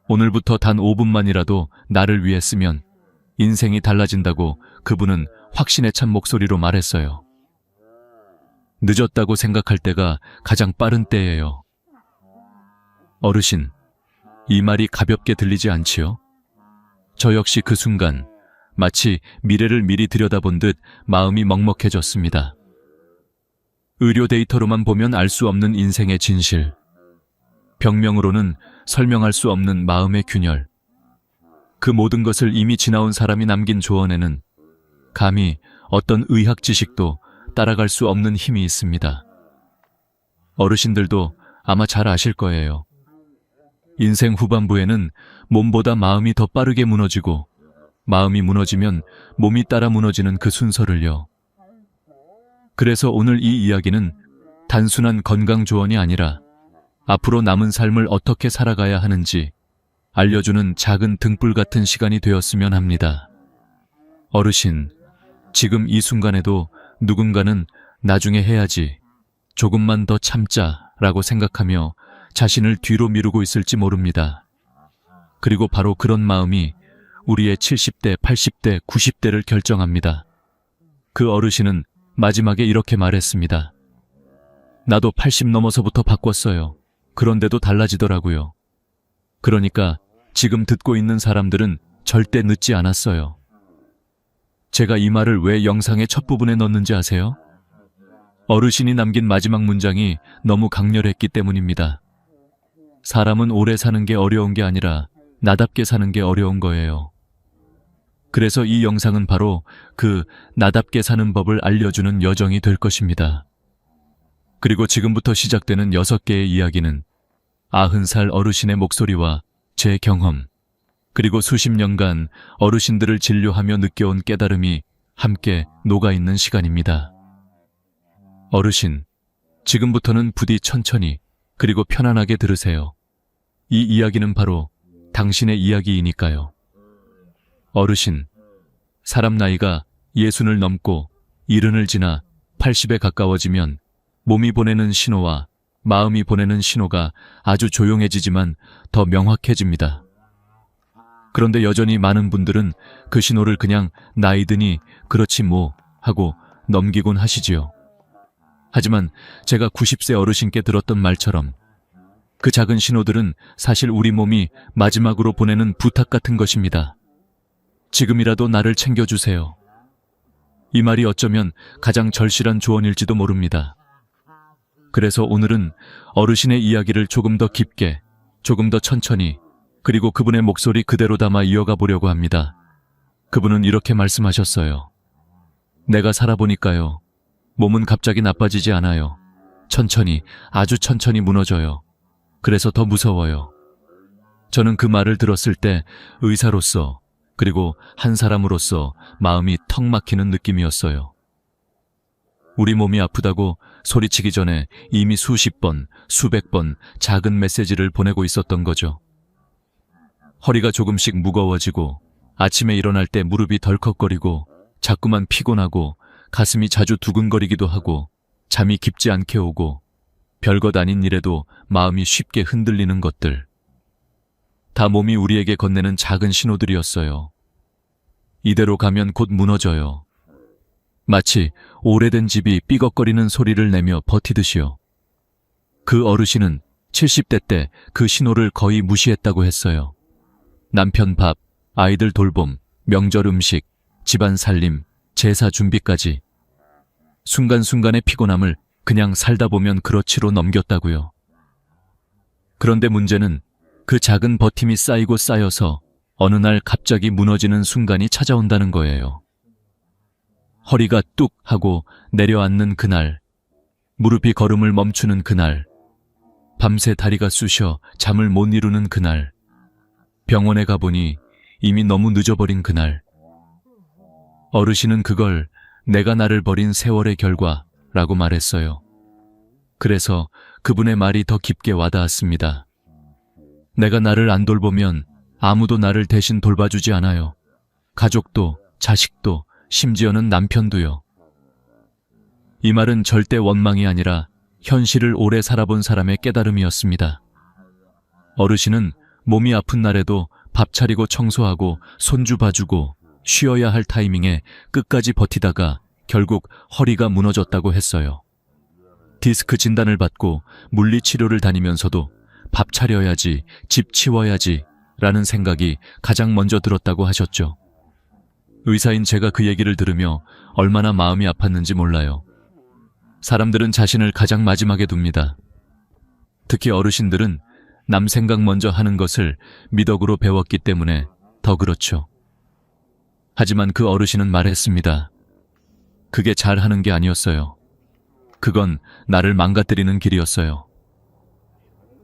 오늘부터 단 5분만이라도 나를 위해 쓰면 인생이 달라진다고 그분은 확신에 찬 목소리로 말했어요. 늦었다고 생각할 때가 가장 빠른 때예요. 어르신, 이 말이 가볍게 들리지 않지요? 저 역시 그 순간 마치 미래를 미리 들여다본 듯 마음이 먹먹해졌습니다. 의료 데이터로만 보면 알 수 없는 인생의 진실, 병명으로는 설명할 수 없는 마음의 균열, 그 모든 것을 이미 지나온 사람이 남긴 조언에는 감히 어떤 의학 지식도 따라갈 수 없는 힘이 있습니다. 어르신들도 아마 잘 아실 거예요. 인생 후반부에는 몸보다 마음이 더 빠르게 무너지고 마음이 무너지면 몸이 따라 무너지는 그 순서를요. 그래서 오늘 이 이야기는 단순한 건강 조언이 아니라 앞으로 남은 삶을 어떻게 살아가야 하는지 알려주는 작은 등불 같은 시간이 되었으면 합니다. 어르신, 지금 이 순간에도 누군가는 나중에 해야지, 조금만 더 참자 라고 생각하며 자신을 뒤로 미루고 있을지 모릅니다. 그리고 바로 그런 마음이 우리의 70대, 80대, 90대를 결정합니다. 그 어르신은 마지막에 이렇게 말했습니다. 나도 80 넘어서부터 바꿨어요. 그런데도 달라지더라고요. 그러니까 지금 듣고 있는 사람들은 절대 늦지 않았어요. 제가 이 말을 왜 영상의 첫 부분에 넣었는지 아세요? 어르신이 남긴 마지막 문장이 너무 강렬했기 때문입니다. 사람은 오래 사는 게 어려운 게 아니라 나답게 사는 게 어려운 거예요. 그래서 이 영상은 바로 그 나답게 사는 법을 알려주는 여정이 될 것입니다. 그리고 지금부터 시작되는 6개의 이야기는 90살 어르신의 목소리와 제 경험, 그리고 수십 년간 어르신들을 진료하며 느껴온 깨달음이 함께 녹아있는 시간입니다. 어르신, 지금부터는 부디 천천히 그리고 편안하게 들으세요. 이 이야기는 바로 당신의 이야기이니까요. 어르신, 사람 나이가 60을 넘고 70을 지나 80에 가까워지면 몸이 보내는 신호와 마음이 보내는 신호가 아주 조용해지지만 더 명확해집니다. 그런데 여전히 많은 분들은 그 신호를 그냥 나이 드니 그렇지 뭐 하고 넘기곤 하시지요. 하지만 제가 90세 어르신께 들었던 말처럼 그 작은 신호들은 사실 우리 몸이 마지막으로 보내는 부탁 같은 것입니다. 지금이라도 나를 챙겨주세요. 이 말이 어쩌면 가장 절실한 조언일지도 모릅니다. 그래서 오늘은 어르신의 이야기를 조금 더 깊게, 조금 더 천천히, 그리고 그분의 목소리 그대로 담아 이어가 보려고 합니다. 그분은 이렇게 말씀하셨어요. 내가 살아보니까요, 몸은 갑자기 나빠지지 않아요. 천천히, 아주 천천히 무너져요. 그래서 더 무서워요. 저는 그 말을 들었을 때 의사로서, 그리고 한 사람으로서 마음이 턱 막히는 느낌이었어요. 우리 몸이 아프다고 소리치기 전에 이미 수십 번, 수백 번 작은 메시지를 보내고 있었던 거죠. 허리가 조금씩 무거워지고 아침에 일어날 때 무릎이 덜컥거리고 자꾸만 피곤하고 가슴이 자주 두근거리기도 하고 잠이 깊지 않게 오고 별것 아닌 일에도 마음이 쉽게 흔들리는 것들. 다 몸이 우리에게 건네는 작은 신호들이었어요. 이대로 가면 곧 무너져요. 마치 오래된 집이 삐걱거리는 소리를 내며 버티듯이요. 그 어르신은 70대 때 그 신호를 거의 무시했다고 했어요. 남편 밥, 아이들 돌봄, 명절 음식, 집안 살림, 제사 준비까지. 순간순간의 피곤함을 그냥 살다 보면 그렇지로 넘겼다고요. 그런데 문제는 그 작은 버팀이 쌓이고 쌓여서 어느 날 갑자기 무너지는 순간이 찾아온다는 거예요. 허리가 뚝 하고 내려앉는 그날, 무릎이 걸음을 멈추는 그날, 밤새 다리가 쑤셔 잠을 못 이루는 그날, 병원에 가보니 이미 너무 늦어버린 그날. 어르신은 그걸 내가 나를 버린 세월의 결과라고 말했어요. 그래서 그분의 말이 더 깊게 와닿았습니다. 내가 나를 안 돌보면 아무도 나를 대신 돌봐주지 않아요. 가족도, 자식도, 심지어는 남편도요. 이 말은 절대 원망이 아니라 현실을 오래 살아본 사람의 깨달음이었습니다. 어르신은 몸이 아픈 날에도 밥 차리고 청소하고 손주 봐주고 쉬어야 할 타이밍에 끝까지 버티다가 결국 허리가 무너졌다고 했어요. 디스크 진단을 받고 물리치료를 다니면서도 밥 차려야지, 집 치워야지 라는 생각이 가장 먼저 들었다고 하셨죠. 의사인 제가 그 얘기를 들으며 얼마나 마음이 아팠는지 몰라요. 사람들은 자신을 가장 마지막에 둡니다. 특히 어르신들은 남 생각 먼저 하는 것을 미덕으로 배웠기 때문에 더 그렇죠. 하지만 그 어르신은 말했습니다. 그게 잘하는 게 아니었어요. 그건 나를 망가뜨리는 길이었어요.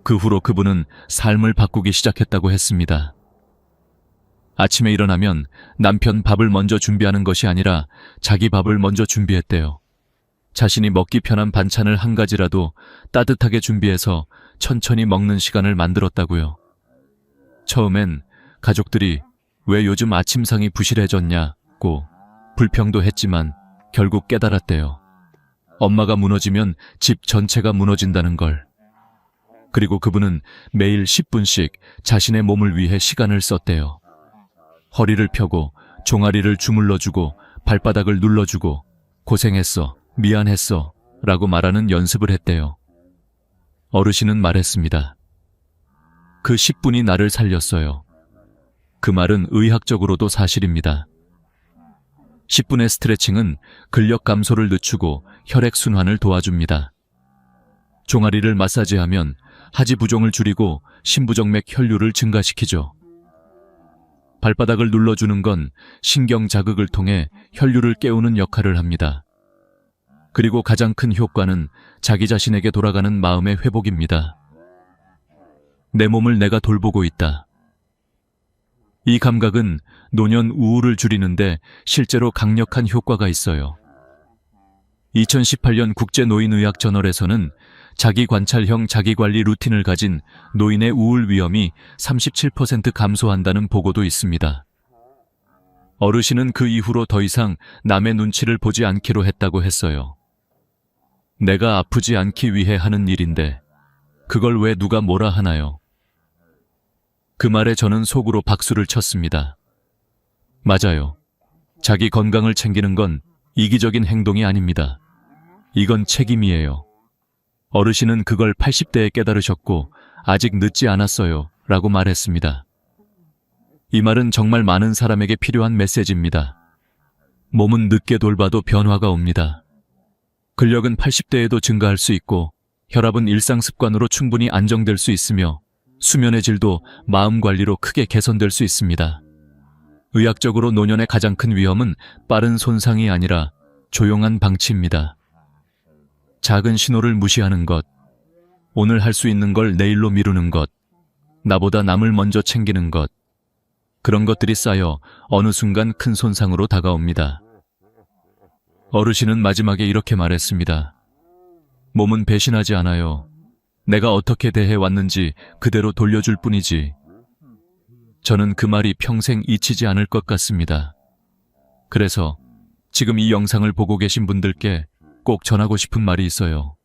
그 후로 그분은 삶을 바꾸기 시작했다고 했습니다. 아침에 일어나면 남편 밥을 먼저 준비하는 것이 아니라 자기 밥을 먼저 준비했대요. 자신이 먹기 편한 반찬을 한 가지라도 따뜻하게 준비해서 천천히 먹는 시간을 만들었다고요. 처음엔 가족들이 왜 요즘 아침상이 부실해졌냐고 불평도 했지만 결국 깨달았대요. 엄마가 무너지면 집 전체가 무너진다는 걸. 그리고 그분은 매일 10분씩 자신의 몸을 위해 시간을 썼대요. 허리를 펴고 종아리를 주물러주고 발바닥을 눌러주고 고생했어, 미안했어 라고 말하는 연습을 했대요. 어르신은 말했습니다. 그 10분이 나를 살렸어요. 그 말은 의학적으로도 사실입니다. 10분의 스트레칭은 근력 감소를 늦추고 혈액순환을 도와줍니다. 종아리를 마사지하면 하지 부종을 줄이고 심부정맥 혈류를 증가시키죠. 발바닥을 눌러주는 건 신경 자극을 통해 혈류를 깨우는 역할을 합니다. 그리고 가장 큰 효과는 자기 자신에게 돌아가는 마음의 회복입니다. 내 몸을 내가 돌보고 있다. 이 감각은 노년 우울을 줄이는데 실제로 강력한 효과가 있어요. 2018년 국제노인의학저널에서는 자기관찰형 자기관리 루틴을 가진 노인의 우울 위험이 37% 감소한다는 보고도 있습니다. 어르신은 그 이후로 더 이상 남의 눈치를 보지 않기로 했다고 했어요. 내가 아프지 않기 위해 하는 일인데 그걸 왜 누가 뭐라 하나요? 그 말에 저는 속으로 박수를 쳤습니다. 맞아요. 자기 건강을 챙기는 건 이기적인 행동이 아닙니다. 이건 책임이에요. 어르신은 그걸 80대에 깨달으셨고 아직 늦지 않았어요 라고 말했습니다. 이 말은 정말 많은 사람에게 필요한 메시지입니다. 몸은 늦게 돌봐도 변화가 옵니다. 근력은 80대에도 증가할 수 있고 혈압은 일상 습관으로 충분히 안정될 수 있으며 수면의 질도 마음 관리로 크게 개선될 수 있습니다. 의학적으로 노년의 가장 큰 위험은 빠른 손상이 아니라 조용한 방치입니다. 작은 신호를 무시하는 것, 오늘 할 수 있는 걸 내일로 미루는 것, 나보다 남을 먼저 챙기는 것, 그런 것들이 쌓여 어느 순간 큰 손상으로 다가옵니다. 어르신은 마지막에 이렇게 말했습니다. 몸은 배신하지 않아요. 내가 어떻게 대해왔는지 그대로 돌려줄 뿐이지. 저는 그 말이 평생 잊히지 않을 것 같습니다. 그래서 지금 이 영상을 보고 계신 분들께 꼭 전하고 싶은 말이 있어요.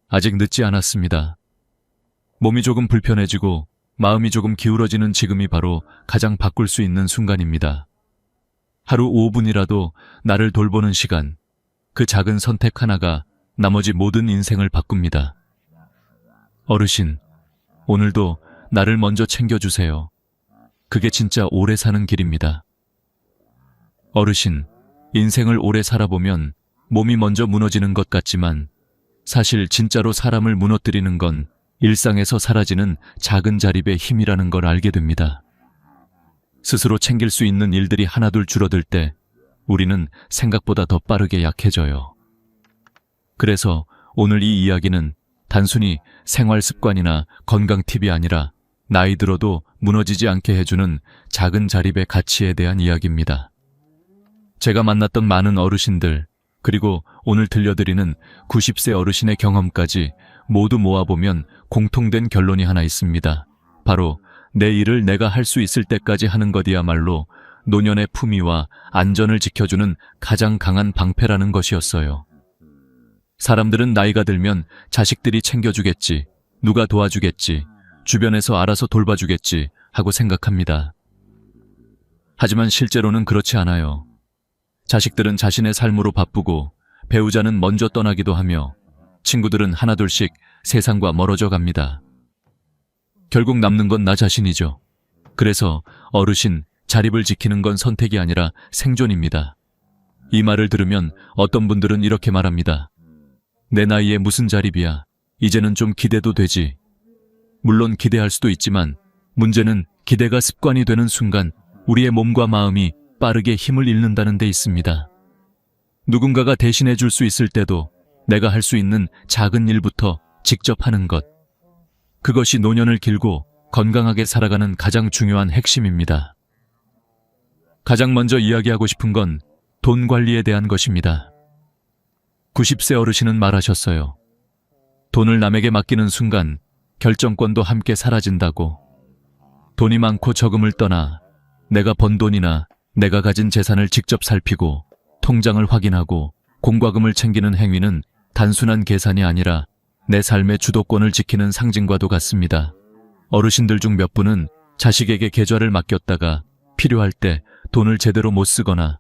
아직 늦지 않았습니다. 몸이 조금 불편해지고 마음이 조금 기울어지는 지금이 바로 가장 바꿀 수 있는 순간입니다. 하루 5분이라도 나를 돌보는 시간, 그 작은 선택 하나가 나머지 모든 인생을 바꿉니다. 어르신, 오늘도 나를 먼저 챙겨주세요. 그게 진짜 오래 사는 길입니다. 어르신, 인생을 오래 살아보면 몸이 먼저 무너지는 것 같지만 사실 진짜로 사람을 무너뜨리는 건 일상에서 사라지는 작은 자립의 힘이라는 걸 알게 됩니다. 스스로 챙길 수 있는 일들이 하나둘 줄어들 때 우리는 생각보다 더 빠르게 약해져요. 그래서 오늘 이 이야기는 단순히 생활 습관이나 건강 팁이 아니라 나이 들어도 무너지지 않게 해주는 작은 자립의 가치에 대한 이야기입니다. 제가 만났던 많은 어르신들, 그리고 오늘 들려드리는 90세 어르신의 경험까지 모두 모아보면 공통된 결론이 하나 있습니다. 바로 내 일을 내가 할 수 있을 때까지 하는 것이야말로 노년의 품위와 안전을 지켜주는 가장 강한 방패라는 것이었어요. 사람들은 나이가 들면 자식들이 챙겨주겠지, 누가 도와주겠지, 주변에서 알아서 돌봐주겠지 하고 생각합니다. 하지만 실제로는 그렇지 않아요. 자식들은 자신의 삶으로 바쁘고 배우자는 먼저 떠나기도 하며 친구들은 하나둘씩 세상과 멀어져 갑니다. 결국 남는 건 나 자신이죠. 그래서 어르신, 자립을 지키는 건 선택이 아니라 생존입니다. 이 말을 들으면 어떤 분들은 이렇게 말합니다. 내 나이에 무슨 자립이야. 이제는 좀 기대도 되지. 물론 기대할 수도 있지만 문제는 기대가 습관이 되는 순간 우리의 몸과 마음이 빠르게 힘을 잃는다는 데 있습니다. 누군가가 대신해 줄 수 있을 때도 내가 할 수 있는 작은 일부터 직접 하는 것. 그것이 노년을 길고 건강하게 살아가는 가장 중요한 핵심입니다. 가장 먼저 이야기하고 싶은 건 돈 관리에 대한 것입니다. 90세 어르신은 말하셨어요. 돈을 남에게 맡기는 순간 결정권도 함께 사라진다고. 돈이 많고 적음을 떠나 내가 번 돈이나 내가 가진 재산을 직접 살피고 통장을 확인하고 공과금을 챙기는 행위는 단순한 계산이 아니라 내 삶의 주도권을 지키는 상징과도 같습니다. 어르신들 중 몇 분은 자식에게 계좌를 맡겼다가 필요할 때 돈을 제대로 못 쓰거나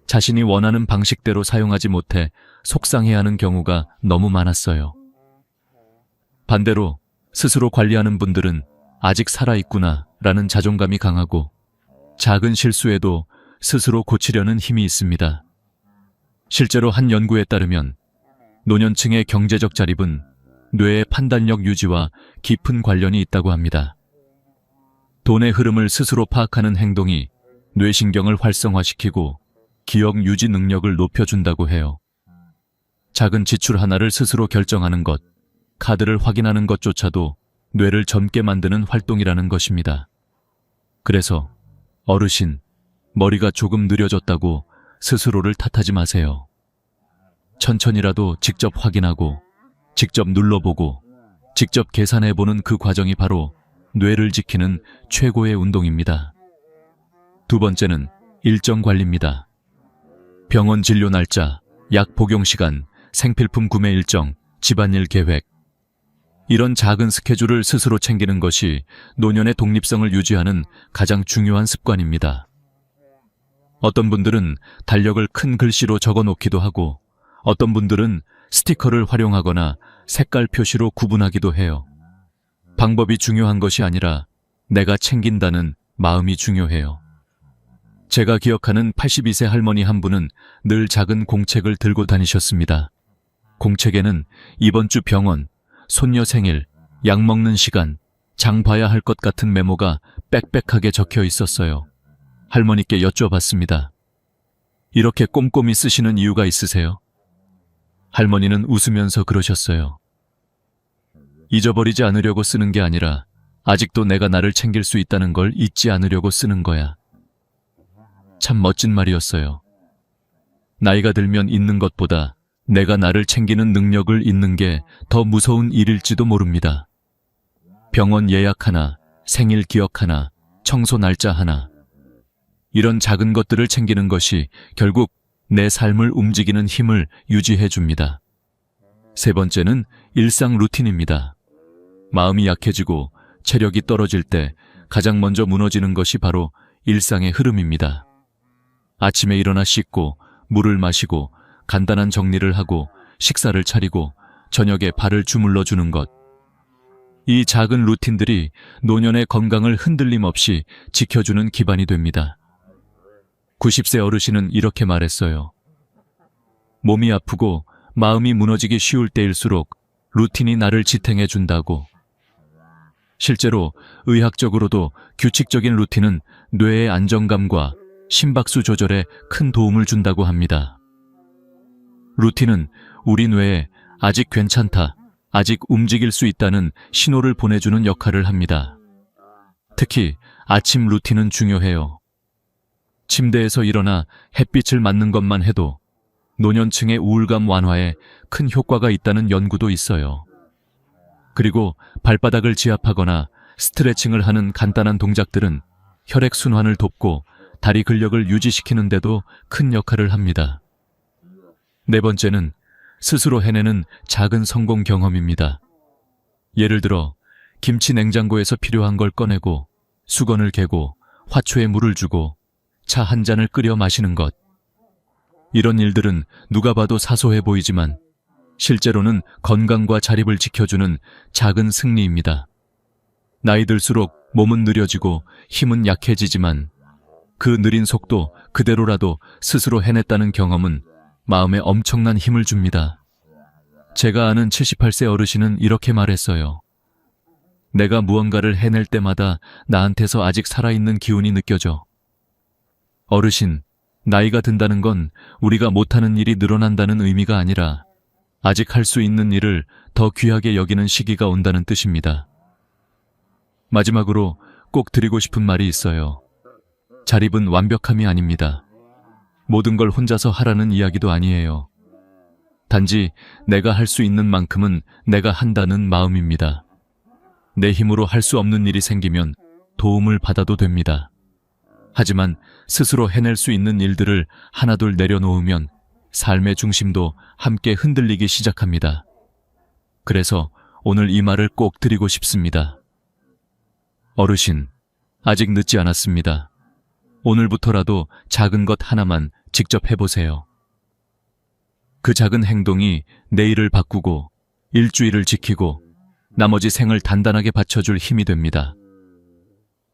자신이 원하는 방식대로 사용하지 못해 속상해하는 경우가 너무 많았어요. 반대로 스스로 관리하는 분들은 아직 살아있구나 라는 자존감이 강하고 작은 실수에도 스스로 고치려는 힘이 있습니다. 실제로 한 연구에 따르면 노년층의 경제적 자립은 뇌의 판단력 유지와 깊은 관련이 있다고 합니다. 돈의 흐름을 스스로 파악하는 행동이 뇌신경을 활성화시키고 기억 유지 능력을 높여준다고 해요. 작은 지출 하나를 스스로 결정하는 것, 카드를 확인하는 것조차도 뇌를 젊게 만드는 활동이라는 것입니다. 그래서 어르신, 머리가 조금 느려졌다고 스스로를 탓하지 마세요. 천천히라도 직접 확인하고, 직접 눌러보고, 직접 계산해보는 그 과정이 바로 뇌를 지키는 최고의 운동입니다. 두 번째는 일정 관리입니다. 병원 진료 날짜, 약 복용 시간, 생필품 구매 일정, 집안일 계획. 이런 작은 스케줄을 스스로 챙기는 것이 노년의 독립성을 유지하는 가장 중요한 습관입니다. 어떤 분들은 달력을 큰 글씨로 적어 놓기도 하고, 어떤 분들은 스티커를 활용하거나 색깔 표시로 구분하기도 해요. 방법이 중요한 것이 아니라 내가 챙긴다는 마음이 중요해요. 제가 기억하는 82세 할머니 한 분은 늘 작은 공책을 들고 다니셨습니다. 공책에는 이번 주 병원, 손녀 생일, 약 먹는 시간, 장 봐야 할 것 같은 메모가 빽빽하게 적혀 있었어요. 할머니께 여쭤봤습니다. 이렇게 꼼꼼히 쓰시는 이유가 있으세요? 할머니는 웃으면서 그러셨어요. 잊어버리지 않으려고 쓰는 게 아니라 아직도 내가 나를 챙길 수 있다는 걸 잊지 않으려고 쓰는 거야. 참 멋진 말이었어요. 나이가 들면 잊는 것보다 내가 나를 챙기는 능력을 잊는 게 더 무서운 일일지도 모릅니다. 병원 예약 하나, 생일 기억 하나, 청소 날짜 하나. 이런 작은 것들을 챙기는 것이 결국 내 삶을 움직이는 힘을 유지해 줍니다. 세 번째는 일상 루틴입니다. 마음이 약해지고 체력이 떨어질 때 가장 먼저 무너지는 것이 바로 일상의 흐름입니다. 아침에 일어나 씻고 물을 마시고 간단한 정리를 하고 식사를 차리고 저녁에 발을 주물러 주는 것. 이 작은 루틴들이 노년의 건강을 흔들림 없이 지켜주는 기반이 됩니다. 90세 어르신은 이렇게 말했어요. 몸이 아프고 마음이 무너지기 쉬울 때일수록 루틴이 나를 지탱해 준다고. 실제로 의학적으로도 규칙적인 루틴은 뇌의 안정감과 심박수 조절에 큰 도움을 준다고 합니다. 루틴은 우리 뇌에 아직 괜찮다, 아직 움직일 수 있다는 신호를 보내주는 역할을 합니다. 특히 아침 루틴은 중요해요. 침대에서 일어나 햇빛을 맞는 것만 해도 노년층의 우울감 완화에 큰 효과가 있다는 연구도 있어요. 그리고 발바닥을 지압하거나 스트레칭을 하는 간단한 동작들은 혈액순환을 돕고 다리 근력을 유지시키는 데도 큰 역할을 합니다. 네 번째는 스스로 해내는 작은 성공 경험입니다. 예를 들어 김치 냉장고에서 필요한 걸 꺼내고 수건을 개고 화초에 물을 주고 차 한 잔을 끓여 마시는 것. 이런 일들은 누가 봐도 사소해 보이지만 실제로는 건강과 자립을 지켜주는 작은 승리입니다. 나이 들수록 몸은 느려지고 힘은 약해지지만 그 느린 속도 그대로라도 스스로 해냈다는 경험은 마음에 엄청난 힘을 줍니다. 제가 아는 78세 어르신은 이렇게 말했어요. 내가 무언가를 해낼 때마다 나한테서 아직 살아있는 기운이 느껴져. 어르신, 나이가 든다는 건 우리가 못하는 일이 늘어난다는 의미가 아니라 아직 할 수 있는 일을 더 귀하게 여기는 시기가 온다는 뜻입니다. 마지막으로 꼭 드리고 싶은 말이 있어요. 자립은 완벽함이 아닙니다. 모든 걸 혼자서 하라는 이야기도 아니에요. 단지 내가 할 수 있는 만큼은 내가 한다는 마음입니다. 내 힘으로 할 수 없는 일이 생기면 도움을 받아도 됩니다. 하지만 스스로 해낼 수 있는 일들을 하나둘 내려놓으면 삶의 중심도 함께 흔들리기 시작합니다. 그래서 오늘 이 말을 꼭 드리고 싶습니다. 어르신, 아직 늦지 않았습니다. 오늘부터라도 작은 것 하나만 직접 해보세요. 그 작은 행동이 내일을 바꾸고 일주일을 지키고 나머지 생을 단단하게 받쳐줄 힘이 됩니다.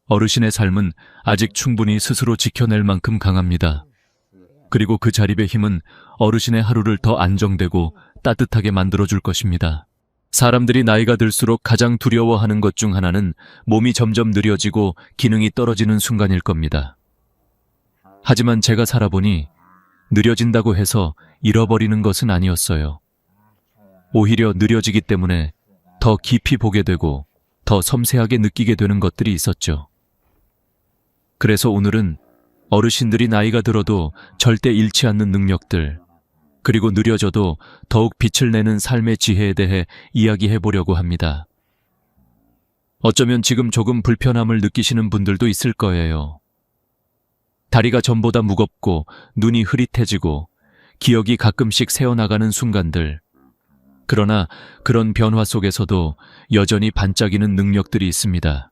어르신의 삶은 아직 충분히 스스로 지켜낼 만큼 강합니다. 그리고 그 자립의 힘은 어르신의 하루를 더 안정되고 따뜻하게 만들어줄 것입니다. 사람들이 나이가 들수록 가장 두려워하는 것 중 하나는 몸이 점점 느려지고 기능이 떨어지는 순간일 겁니다. 하지만 제가 살아보니 느려진다고 해서 잃어버리는 것은 아니었어요. 오히려 느려지기 때문에 더 깊이 보게 되고 더 섬세하게 느끼게 되는 것들이 있었죠. 그래서 오늘은 어르신들이 나이가 들어도 절대 잃지 않는 능력들, 그리고 느려져도 더욱 빛을 내는 삶의 지혜에 대해 이야기해 보려고 합니다. 어쩌면 지금 조금 불편함을 느끼시는 분들도 있을 거예요. 다리가 전보다 무겁고 눈이 흐릿해지고 기억이 가끔씩 새어나가는 순간들. 그러나 그런 변화 속에서도 여전히 반짝이는 능력들이 있습니다.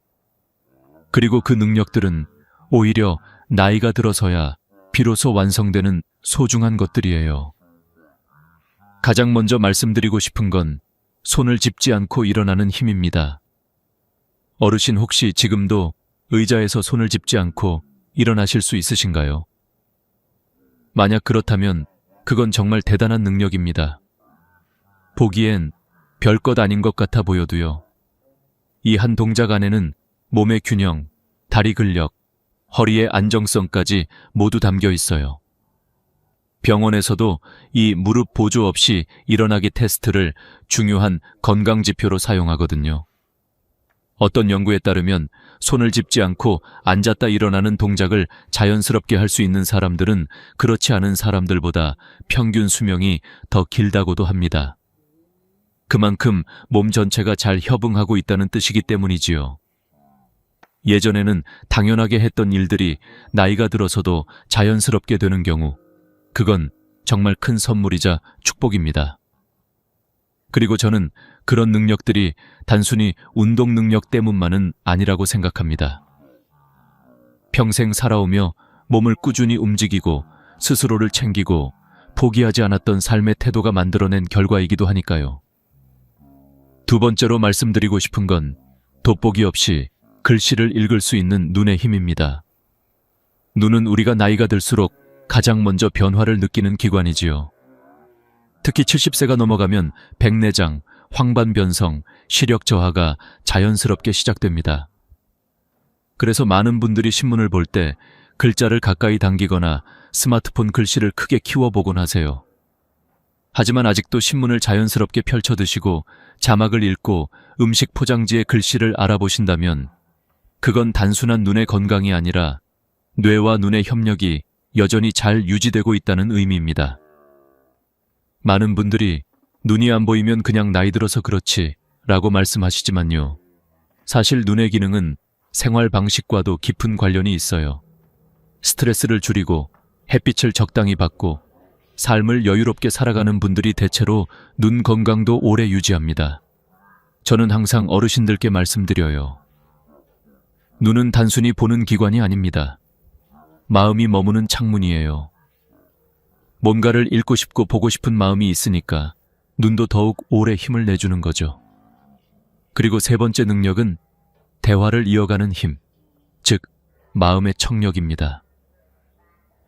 그리고 그 능력들은 오히려 나이가 들어서야 비로소 완성되는 소중한 것들이에요. 가장 먼저 말씀드리고 싶은 건 손을 짚지 않고 일어나는 힘입니다. 어르신 혹시 지금도 의자에서 손을 짚지 않고 일어나실 수 있으신가요? 만약 그렇다면 그건 정말 대단한 능력입니다. 보기엔 별것 아닌 것 같아 보여도요. 이 한 동작 안에는 몸의 균형, 다리 근력, 허리의 안정성까지 모두 담겨 있어요. 병원에서도 이 무릎 보조 없이 일어나기 테스트를 중요한 건강 지표로 사용하거든요. 어떤 연구에 따르면 손을 짚지 않고 앉았다 일어나는 동작을 자연스럽게 할 수 있는 사람들은 그렇지 않은 사람들보다 평균 수명이 더 길다고도 합니다. 그만큼 몸 전체가 잘 협응하고 있다는 뜻이기 때문이지요. 예전에는 당연하게 했던 일들이 나이가 들어서도 자연스럽게 되는 경우, 그건 정말 큰 선물이자 축복입니다. 그리고 저는 그런 능력들이 단순히 운동 능력 때문만은 아니라고 생각합니다. 평생 살아오며 몸을 꾸준히 움직이고 스스로를 챙기고 포기하지 않았던 삶의 태도가 만들어낸 결과이기도 하니까요. 두 번째로 말씀드리고 싶은 건 돋보기 없이 글씨를 읽을 수 있는 눈의 힘입니다. 눈은 우리가 나이가 들수록 가장 먼저 변화를 느끼는 기관이지요. 특히 70세가 넘어가면 백내장, 황반변성, 시력 저하가 자연스럽게 시작됩니다. 그래서 많은 분들이 신문을 볼 때 글자를 가까이 당기거나 스마트폰 글씨를 크게 키워보곤 하세요. 하지만 아직도 신문을 자연스럽게 펼쳐 드시고 자막을 읽고 음식 포장지의 글씨를 알아보신다면 그건 단순한 눈의 건강이 아니라 뇌와 눈의 협력이 여전히 잘 유지되고 있다는 의미입니다. 많은 분들이 눈이 안 보이면 그냥 나이 들어서 그렇지 라고 말씀하시지만요. 사실 눈의 기능은 생활 방식과도 깊은 관련이 있어요. 스트레스를 줄이고 햇빛을 적당히 받고 삶을 여유롭게 살아가는 분들이 대체로 눈 건강도 오래 유지합니다. 저는 항상 어르신들께 말씀드려요. 눈은 단순히 보는 기관이 아닙니다. 마음이 머무는 창문이에요. 뭔가를 읽고 싶고 보고 싶은 마음이 있으니까 눈도 더욱 오래 힘을 내주는 거죠. 그리고 세 번째 능력은 대화를 이어가는 힘, 즉 마음의 청력입니다.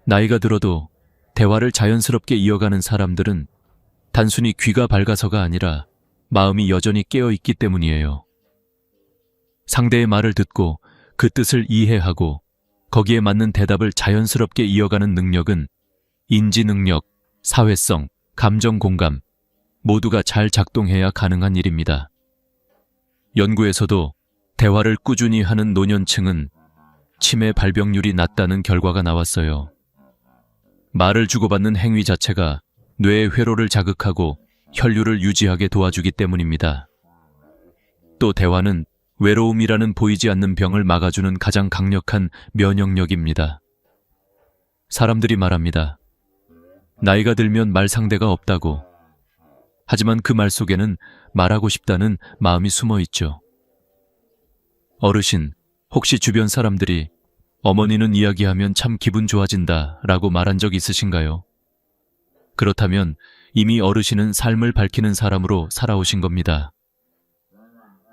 나이가 들어도 대화를 자연스럽게 이어가는 사람들은 단순히 귀가 밝아서가 아니라 마음이 여전히 깨어있기 때문이에요. 상대의 말을 듣고 그 뜻을 이해하고 거기에 맞는 대답을 자연스럽게 이어가는 능력은 인지 능력, 사회성, 감정 공감 모두가 잘 작동해야 가능한 일입니다. 연구에서도 대화를 꾸준히 하는 노년층은 치매 발병률이 낮다는 결과가 나왔어요. 말을 주고받는 행위 자체가 뇌의 회로를 자극하고 혈류를 유지하게 도와주기 때문입니다. 또 대화는 외로움이라는 보이지 않는 병을 막아주는 가장 강력한 면역력입니다. 사람들이 말합니다. 나이가 들면 말 상대가 없다고. 하지만 그 말 속에는 말하고 싶다는 마음이 숨어 있죠. 어르신, 혹시 주변 사람들이 어머니는 이야기하면 참 기분 좋아진다 라고 말한 적 있으신가요? 그렇다면 이미 어르신은 삶을 밝히는 사람으로 살아오신 겁니다.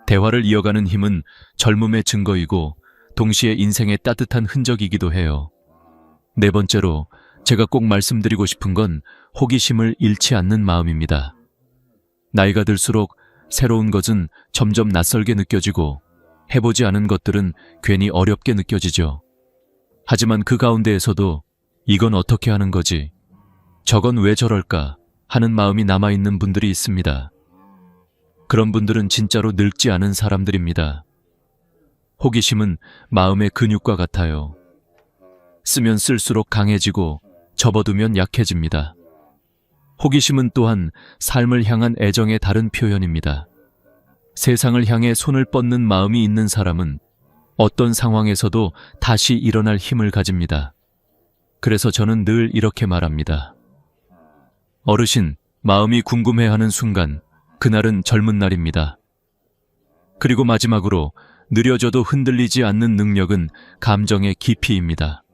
대화를 이어가는 힘은 젊음의 증거이고 동시에 인생의 따뜻한 흔적이기도 해요. 네 번째로 제가 꼭 말씀드리고 싶은 건 호기심을 잃지 않는 마음입니다. 나이가 들수록 새로운 것은 점점 낯설게 느껴지고 해보지 않은 것들은 괜히 어렵게 느껴지죠. 하지만 그 가운데에서도 이건 어떻게 하는 거지? 저건 왜 저럴까? 하는 마음이 남아있는 분들이 있습니다. 그런 분들은 진짜로 늙지 않은 사람들입니다. 호기심은 마음의 근육과 같아요. 쓰면 쓸수록 강해지고 접어두면 약해집니다. 호기심은 또한 삶을 향한 애정의 다른 표현입니다. 세상을 향해 손을 뻗는 마음이 있는 사람은 어떤 상황에서도 다시 일어날 힘을 가집니다. 그래서 저는 늘 이렇게 말합니다. 어르신, 마음이 궁금해하는 순간, 그날은 젊은 날입니다. 그리고 마지막으로 느려져도 흔들리지 않는 능력은 감정의 깊이입니다.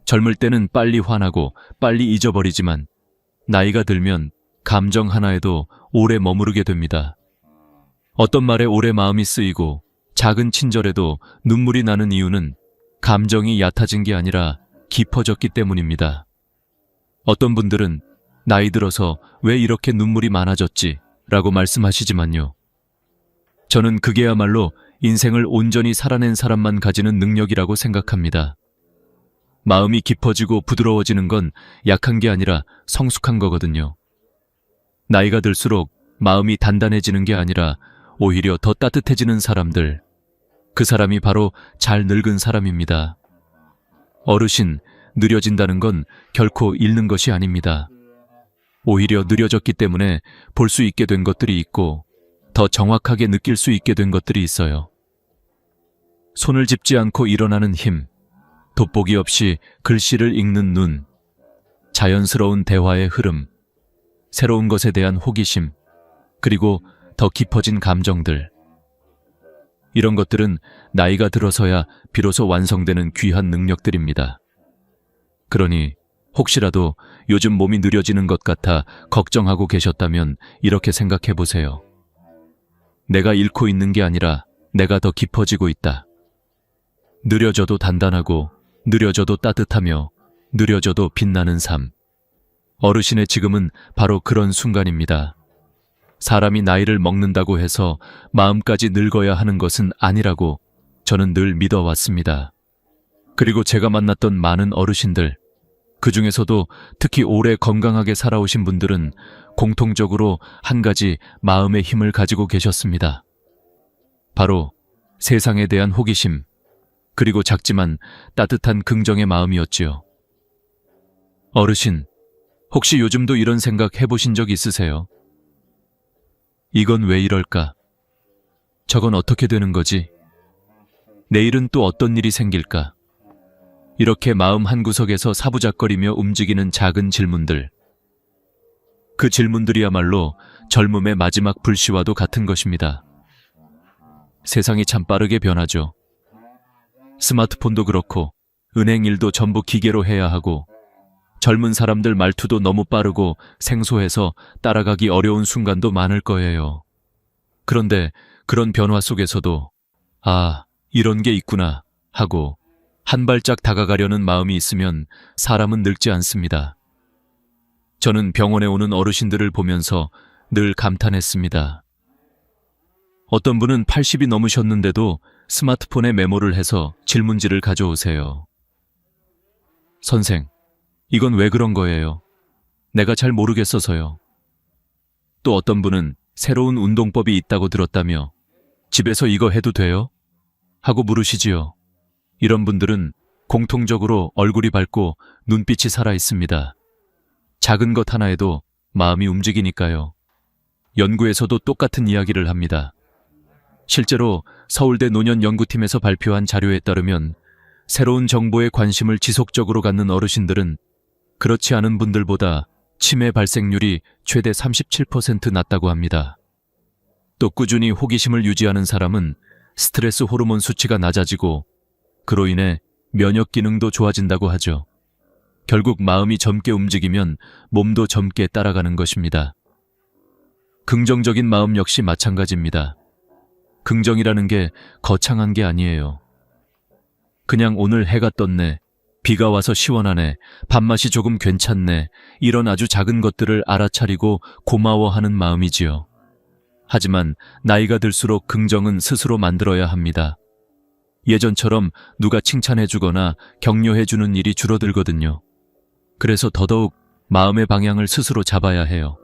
젊을 때는 빨리 화나고 빨리 잊어버리지만 나이가 들면 감정 하나에도 오래 머무르게 됩니다. 어떤 말에 오래 마음이 쓰이고 작은 친절에도 눈물이 나는 이유는 감정이 얕아진 게 아니라 깊어졌기 때문입니다. 어떤 분들은 나이 들어서 왜 이렇게 눈물이 많아졌지? 라고 말씀하시지만요. 저는 그게야말로 인생을 온전히 살아낸 사람만 가지는 능력이라고 생각합니다. 마음이 깊어지고 부드러워지는 건 약한 게 아니라 성숙한 거거든요. 나이가 들수록 마음이 단단해지는 게 아니라 오히려 더 따뜻해지는 사람들, 그 사람이 바로 잘 늙은 사람입니다. 어르신, 느려진다는 건 결코 잃는 것이 아닙니다. 오히려 느려졌기 때문에 볼 수 있게 된 것들이 있고 더 정확하게 느낄 수 있게 된 것들이 있어요. 손을 짚지 않고 일어나는 힘, 돋보기 없이 글씨를 읽는 눈, 자연스러운 대화의 흐름, 새로운 것에 대한 호기심, 그리고 더 깊어진 감정들. 이런 것들은 나이가 들어서야 비로소 완성되는 귀한 능력들입니다. 그러니 혹시라도 요즘 몸이 느려지는 것 같아 걱정하고 계셨다면 이렇게 생각해 보세요. 내가 잃고 있는 게 아니라 내가 더 깊어지고 있다. 느려져도 단단하고 느려져도 따뜻하며 느려져도 빛나는 삶. 어르신의 지금은 바로 그런 순간입니다. 사람이 나이를 먹는다고 해서 마음까지 늙어야 하는 것은 아니라고 저는 늘 믿어왔습니다. 그리고 제가 만났던 많은 어르신들, 그 중에서도 특히 오래 건강하게 살아오신 분들은 공통적으로 한 가지 마음의 힘을 가지고 계셨습니다. 바로 세상에 대한 호기심, 그리고 작지만 따뜻한 긍정의 마음이었지요. 어르신, 혹시 요즘도 이런 생각 해보신 적 있으세요? 이건 왜 이럴까? 저건 어떻게 되는 거지? 내일은 또 어떤 일이 생길까? 이렇게 마음 한구석에서 사부작거리며 움직이는 작은 질문들. 그 질문들이야말로 젊음의 마지막 불씨와도 같은 것입니다. 세상이 참 빠르게 변하죠. 스마트폰도 그렇고 은행 일도 전부 기계로 해야 하고 젊은 사람들 말투도 너무 빠르고 생소해서 따라가기 어려운 순간도 많을 거예요. 그런데 그런 변화 속에서도 아, 이런 게 있구나 하고 한 발짝 다가가려는 마음이 있으면 사람은 늙지 않습니다. 저는 병원에 오는 어르신들을 보면서 늘 감탄했습니다. 어떤 분은 80이 넘으셨는데도 스마트폰에 메모를 해서 질문지를 가져오세요. 선생, 이건 왜 그런 거예요? 내가 잘 모르겠어서요. 또 어떤 분은 새로운 운동법이 있다고 들었다며 집에서 이거 해도 돼요? 하고 물으시지요. 이런 분들은 공통적으로 얼굴이 밝고 눈빛이 살아 있습니다. 작은 것 하나에도 마음이 움직이니까요. 연구에서도 똑같은 이야기를 합니다. 실제로 서울대 노년연구팀에서 발표한 자료에 따르면 새로운 정보에 관심을 지속적으로 갖는 어르신들은 그렇지 않은 분들보다 치매 발생률이 최대 37% 낮다고 합니다. 또 꾸준히 호기심을 유지하는 사람은 스트레스 호르몬 수치가 낮아지고 그로 인해 면역 기능도 좋아진다고 하죠. 결국 마음이 젊게 움직이면 몸도 젊게 따라가는 것입니다. 긍정적인 마음 역시 마찬가지입니다. 긍정이라는 게 거창한 게 아니에요. 그냥 오늘 해가 떴네, 비가 와서 시원하네, 밥맛이 조금 괜찮네, 이런 아주 작은 것들을 알아차리고 고마워하는 마음이지요. 하지만 나이가 들수록 긍정은 스스로 만들어야 합니다. 예전처럼 누가 칭찬해주거나 격려해주는 일이 줄어들거든요. 그래서 더더욱 마음의 방향을 스스로 잡아야 해요.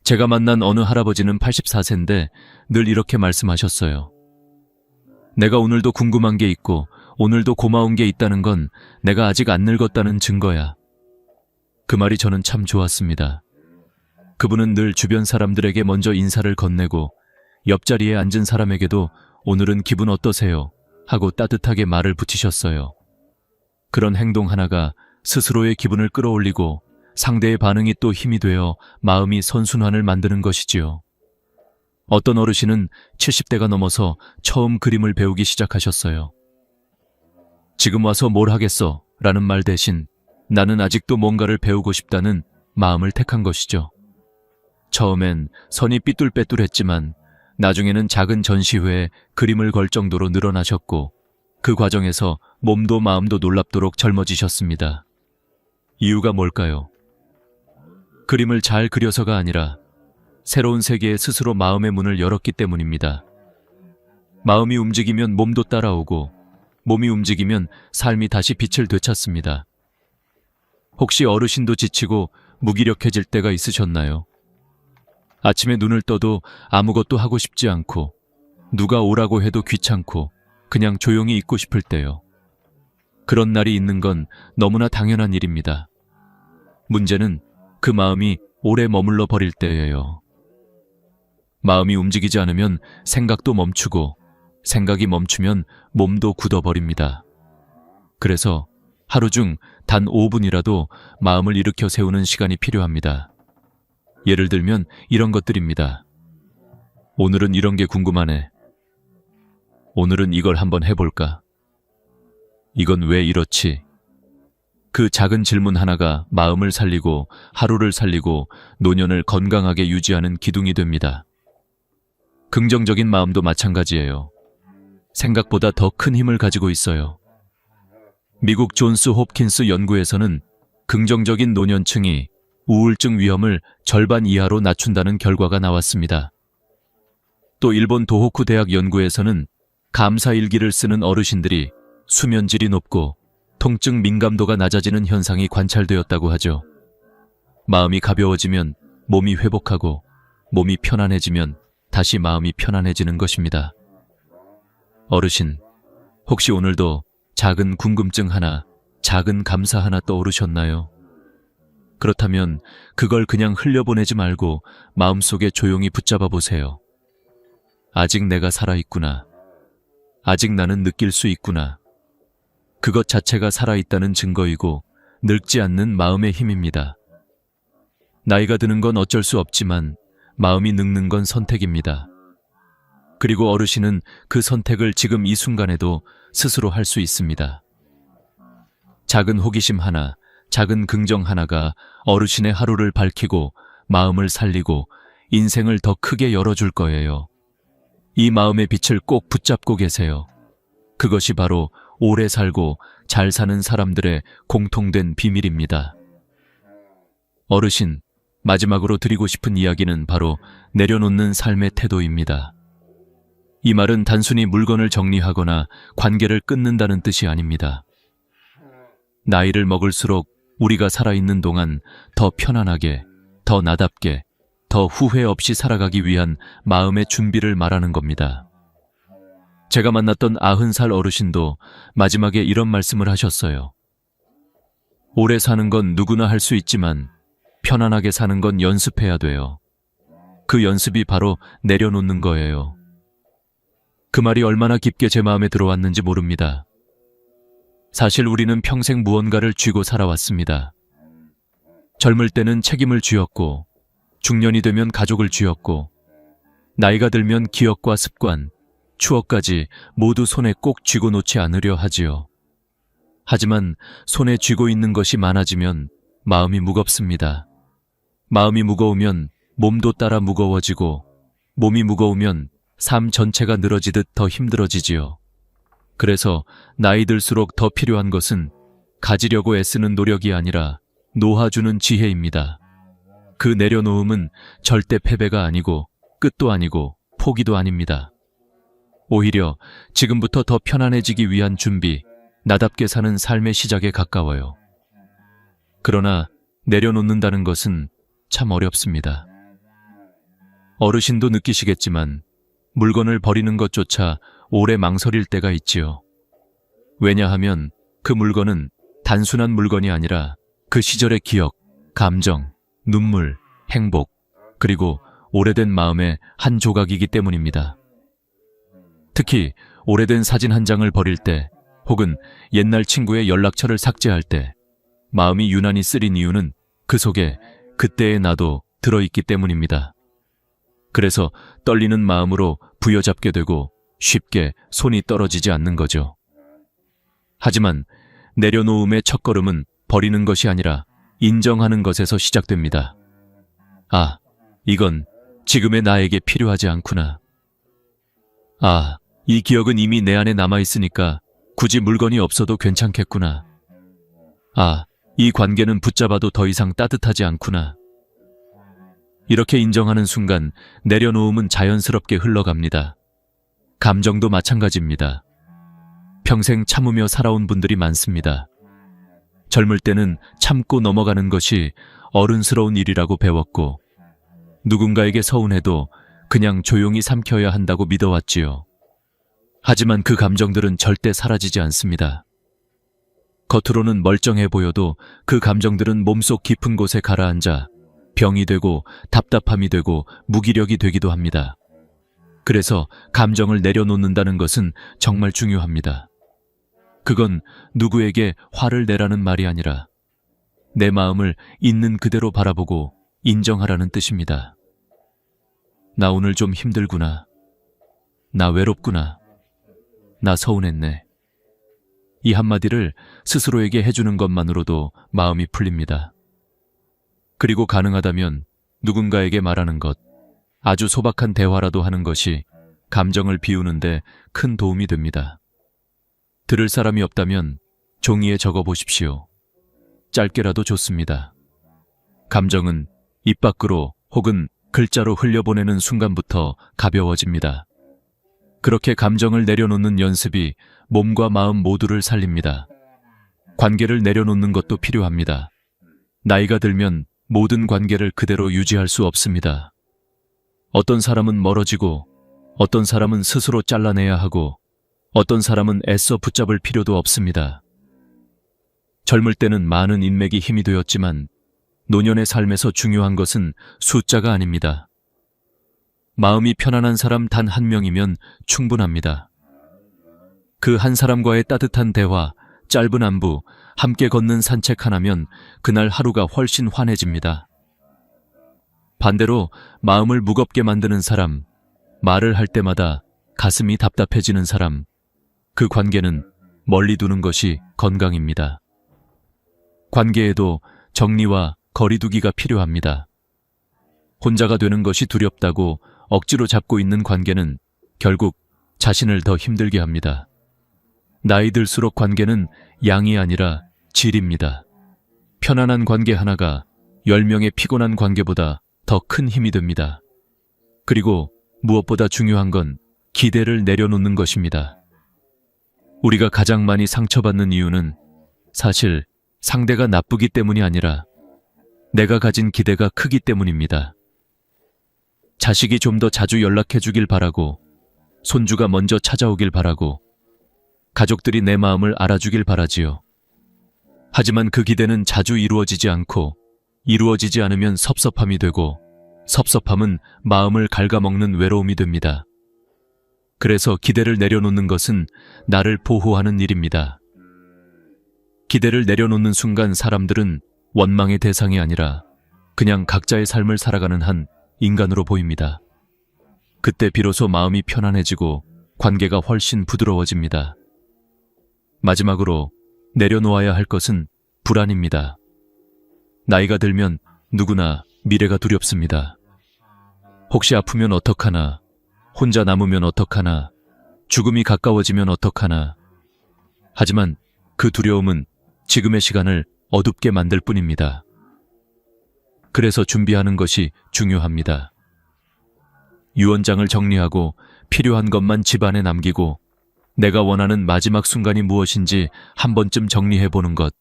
제가 만난 어느 할아버지는 84세인데 늘 이렇게 말씀하셨어요. 내가 오늘도 궁금한 게 있고 오늘도 고마운 게 있다는 건 내가 아직 안 늙었다는 증거야. 그 말이 저는 참 좋았습니다. 그분은 늘 주변 사람들에게 먼저 인사를 건네고 옆자리에 앉은 사람에게도 오늘은 기분 어떠세요? 하고 따뜻하게 말을 붙이셨어요. 그런 행동 하나가 스스로의 기분을 끌어올리고 상대의 반응이 또 힘이 되어 마음이 선순환을 만드는 것이지요. 어떤 어르신은 70대가 넘어서 처음 그림을 배우기 시작하셨어요. 지금 와서 뭘 하겠어? 라는 말 대신 나는 아직도 뭔가를 배우고 싶다는 마음을 택한 것이죠. 처음엔 선이 삐뚤빼뚤했지만 나중에는 작은 전시회에 그림을 걸 정도로 늘어나셨고 그 과정에서 몸도 마음도 놀랍도록 젊어지셨습니다. 이유가 뭘까요? 그림을 잘 그려서가 아니라 새로운 세계에 스스로 마음의 문을 열었기 때문입니다. 마음이 움직이면 몸도 따라오고 몸이 움직이면 삶이 다시 빛을 되찾습니다. 혹시 어르신도 지치고 무기력해질 때가 있으셨나요? 아침에 눈을 떠도 아무것도 하고 싶지 않고 누가 오라고 해도 귀찮고 그냥 조용히 있고 싶을 때요. 그런 날이 있는 건 너무나 당연한 일입니다. 문제는 그 마음이 오래 머물러 버릴 때예요. 마음이 움직이지 않으면 생각도 멈추고 생각이 멈추면 몸도 굳어버립니다. 그래서 하루 중 단 5분이라도 마음을 일으켜 세우는 시간이 필요합니다. 예를 들면 이런 것들입니다. 오늘은 이런 게 궁금하네. 오늘은 이걸 한번 해볼까? 이건 왜 이렇지? 그 작은 질문 하나가 마음을 살리고 하루를 살리고 노년을 건강하게 유지하는 기둥이 됩니다. 긍정적인 마음도 마찬가지예요. 생각보다 더 큰 힘을 가지고 있어요. 미국 존스 홉킨스 연구에서는 긍정적인 노년층이 우울증 위험을 절반 이하로 낮춘다는 결과가 나왔습니다. 또 일본 도호쿠 대학 연구에서는 감사 일기를 쓰는 어르신들이 수면질이 높고 통증 민감도가 낮아지는 현상이 관찰되었다고 하죠. 마음이 가벼워지면 몸이 회복하고 몸이 편안해지면 다시 마음이 편안해지는 것입니다. 어르신, 혹시 오늘도 작은 궁금증 하나, 작은 감사 하나 떠오르셨나요? 그렇다면 그걸 그냥 흘려보내지 말고 마음속에 조용히 붙잡아 보세요. 아직 내가 살아있구나. 아직 나는 느낄 수 있구나. 그것 자체가 살아있다는 증거이고 늙지 않는 마음의 힘입니다. 나이가 드는 건 어쩔 수 없지만 마음이 늙는 건 선택입니다. 그리고 어르신은 그 선택을 지금 이 순간에도 스스로 할 수 있습니다. 작은 호기심 하나, 작은 긍정 하나가 어르신의 하루를 밝히고 마음을 살리고 인생을 더 크게 열어줄 거예요. 이 마음의 빛을 꼭 붙잡고 계세요. 그것이 바로 오래 살고 잘 사는 사람들의 공통된 비밀입니다. 어르신, 마지막으로 드리고 싶은 이야기는 바로 내려놓는 삶의 태도입니다. 이 말은 단순히 물건을 정리하거나 관계를 끊는다는 뜻이 아닙니다. 나이를 먹을수록 우리가 살아있는 동안 더 편안하게, 더 나답게, 더 후회 없이 살아가기 위한 마음의 준비를 말하는 겁니다. 제가 만났던 90살 어르신도 마지막에 이런 말씀을 하셨어요. 오래 사는 건 누구나 할 수 있지만 편안하게 사는 건 연습해야 돼요. 그 연습이 바로 내려놓는 거예요. 그 말이 얼마나 깊게 제 마음에 들어왔는지 모릅니다. 사실 우리는 평생 무언가를 쥐고 살아왔습니다. 젊을 때는 책임을 쥐었고, 중년이 되면 가족을 쥐었고, 나이가 들면 기억과 습관, 추억까지 모두 손에 꼭 쥐고 놓지 않으려 하지요. 하지만 손에 쥐고 있는 것이 많아지면 마음이 무겁습니다. 마음이 무거우면 몸도 따라 무거워지고, 몸이 무거우면 삶 전체가 늘어지듯 더 힘들어지지요. 그래서 나이 들수록 더 필요한 것은 가지려고 애쓰는 노력이 아니라 놓아주는 지혜입니다. 그 내려놓음은 절대 패배가 아니고 끝도 아니고 포기도 아닙니다. 오히려 지금부터 더 편안해지기 위한 준비, 나답게 사는 삶의 시작에 가까워요. 그러나 내려놓는다는 것은 참 어렵습니다. 어르신도 느끼시겠지만 물건을 버리는 것조차 오래 망설일 때가 있지요. 왜냐하면 그 물건은 단순한 물건이 아니라 그 시절의 기억, 감정, 눈물, 행복, 그리고 오래된 마음의 한 조각이기 때문입니다. 특히 오래된 사진 한 장을 버릴 때 혹은 옛날 친구의 연락처를 삭제할 때 마음이 유난히 쓰린 이유는 그 속에 그때의 나도 들어있기 때문입니다. 그래서 떨리는 마음으로 부여잡게 되고 쉽게 손이 떨어지지 않는 거죠. 하지만 내려놓음의 첫걸음은 버리는 것이 아니라 인정하는 것에서 시작됩니다. 아, 이건 지금의 나에게 필요하지 않구나. 아, 이 기억은 이미 내 안에 남아있으니까 굳이 물건이 없어도 괜찮겠구나. 아, 이 관계는 붙잡아도 더 이상 따뜻하지 않구나. 이렇게 인정하는 순간 내려놓음은 자연스럽게 흘러갑니다. 감정도 마찬가지입니다. 평생 참으며 살아온 분들이 많습니다. 젊을 때는 참고 넘어가는 것이 어른스러운 일이라고 배웠고 누군가에게 서운해도 그냥 조용히 삼켜야 한다고 믿어왔지요. 하지만 그 감정들은 절대 사라지지 않습니다. 겉으로는 멀쩡해 보여도 그 감정들은 몸속 깊은 곳에 가라앉아 병이 되고 답답함이 되고 무기력이 되기도 합니다. 그래서 감정을 내려놓는다는 것은 정말 중요합니다. 그건 누구에게 화를 내라는 말이 아니라 내 마음을 있는 그대로 바라보고 인정하라는 뜻입니다. 나 오늘 좀 힘들구나. 나 외롭구나. 나 서운했네. 이 한마디를 스스로에게 해주는 것만으로도 마음이 풀립니다. 그리고 가능하다면 누군가에게 말하는 것, 아주 소박한 대화라도 하는 것이 감정을 비우는데 큰 도움이 됩니다. 들을 사람이 없다면 종이에 적어 보십시오. 짧게라도 좋습니다. 감정은 입 밖으로 혹은 글자로 흘려보내는 순간부터 가벼워집니다. 그렇게 감정을 내려놓는 연습이 몸과 마음 모두를 살립니다. 관계를 내려놓는 것도 필요합니다. 나이가 들면 모든 관계를 그대로 유지할 수 없습니다. 어떤 사람은 멀어지고, 어떤 사람은 스스로 잘라내야 하고, 어떤 사람은 애써 붙잡을 필요도 없습니다. 젊을 때는 많은 인맥이 힘이 되었지만 노년의 삶에서 중요한 것은 숫자가 아닙니다. 마음이 편안한 사람 단 한 명이면 충분합니다. 그 한 사람과의 따뜻한 대화, 짧은 안부, 함께 걷는 산책 하나면 그날 하루가 훨씬 환해집니다. 반대로 마음을 무겁게 만드는 사람, 말을 할 때마다 가슴이 답답해지는 사람, 그 관계는 멀리 두는 것이 건강입니다. 관계에도 정리와 거리두기가 필요합니다. 혼자가 되는 것이 두렵다고 억지로 잡고 있는 관계는 결국 자신을 더 힘들게 합니다. 나이 들수록 관계는 양이 아니라 질입니다. 편안한 관계 하나가 10명의 피곤한 관계보다 더 큰 힘이 됩니다. 그리고 무엇보다 중요한 건 기대를 내려놓는 것입니다. 우리가 가장 많이 상처받는 이유는 사실 상대가 나쁘기 때문이 아니라 내가 가진 기대가 크기 때문입니다. 자식이 좀 더 자주 연락해 주길 바라고, 손주가 먼저 찾아오길 바라고, 가족들이 내 마음을 알아주길 바라지요. 하지만 그 기대는 자주 이루어지지 않고, 이루어지지 않으면 섭섭함이 되고, 섭섭함은 마음을 갉아먹는 외로움이 됩니다. 그래서 기대를 내려놓는 것은 나를 보호하는 일입니다. 기대를 내려놓는 순간 사람들은 원망의 대상이 아니라 그냥 각자의 삶을 살아가는 한 인간으로 보입니다. 그때 비로소 마음이 편안해지고 관계가 훨씬 부드러워집니다. 마지막으로 내려놓아야 할 것은 불안입니다. 나이가 들면 누구나 미래가 두렵습니다. 혹시 아프면 어떡하나, 혼자 남으면 어떡하나, 죽음이 가까워지면 어떡하나. 하지만 그 두려움은 지금의 시간을 어둡게 만들 뿐입니다. 그래서 준비하는 것이 중요합니다. 유언장을 정리하고 필요한 것만 집안에 남기고 내가 원하는 마지막 순간이 무엇인지 한 번쯤 정리해 보는 것.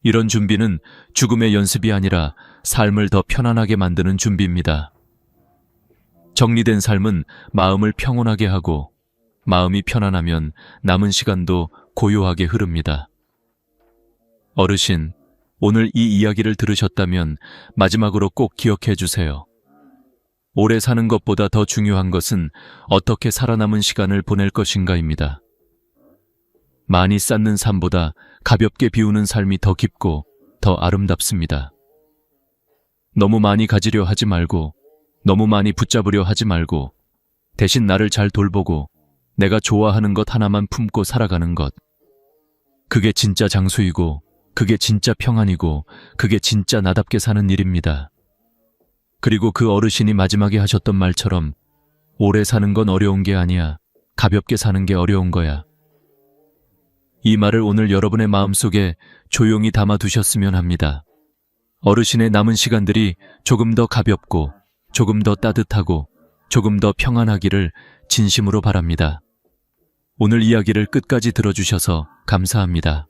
이런 준비는 죽음의 연습이 아니라 삶을 더 편안하게 만드는 준비입니다. 정리된 삶은 마음을 평온하게 하고 마음이 편안하면 남은 시간도 고요하게 흐릅니다. 어르신, 오늘 이 이야기를 들으셨다면 마지막으로 꼭 기억해 주세요. 오래 사는 것보다 더 중요한 것은 어떻게 살아남은 시간을 보낼 것인가입니다. 많이 쌓는 삶보다 가볍게 비우는 삶이 더 깊고 더 아름답습니다. 너무 많이 가지려 하지 말고 너무 많이 붙잡으려 하지 말고 대신 나를 잘 돌보고 내가 좋아하는 것 하나만 품고 살아가는 것. 그게 진짜 장수이고 그게 진짜 평안이고 그게 진짜 나답게 사는 일입니다. 그리고 그 어르신이 마지막에 하셨던 말처럼 오래 사는 건 어려운 게 아니야. 가볍게 사는 게 어려운 거야. 이 말을 오늘 여러분의 마음속에 조용히 담아두셨으면 합니다. 어르신의 남은 시간들이 조금 더 가볍고 조금 더 따뜻하고 조금 더 평안하기를 진심으로 바랍니다. 오늘 이야기를 끝까지 들어주셔서 감사합니다.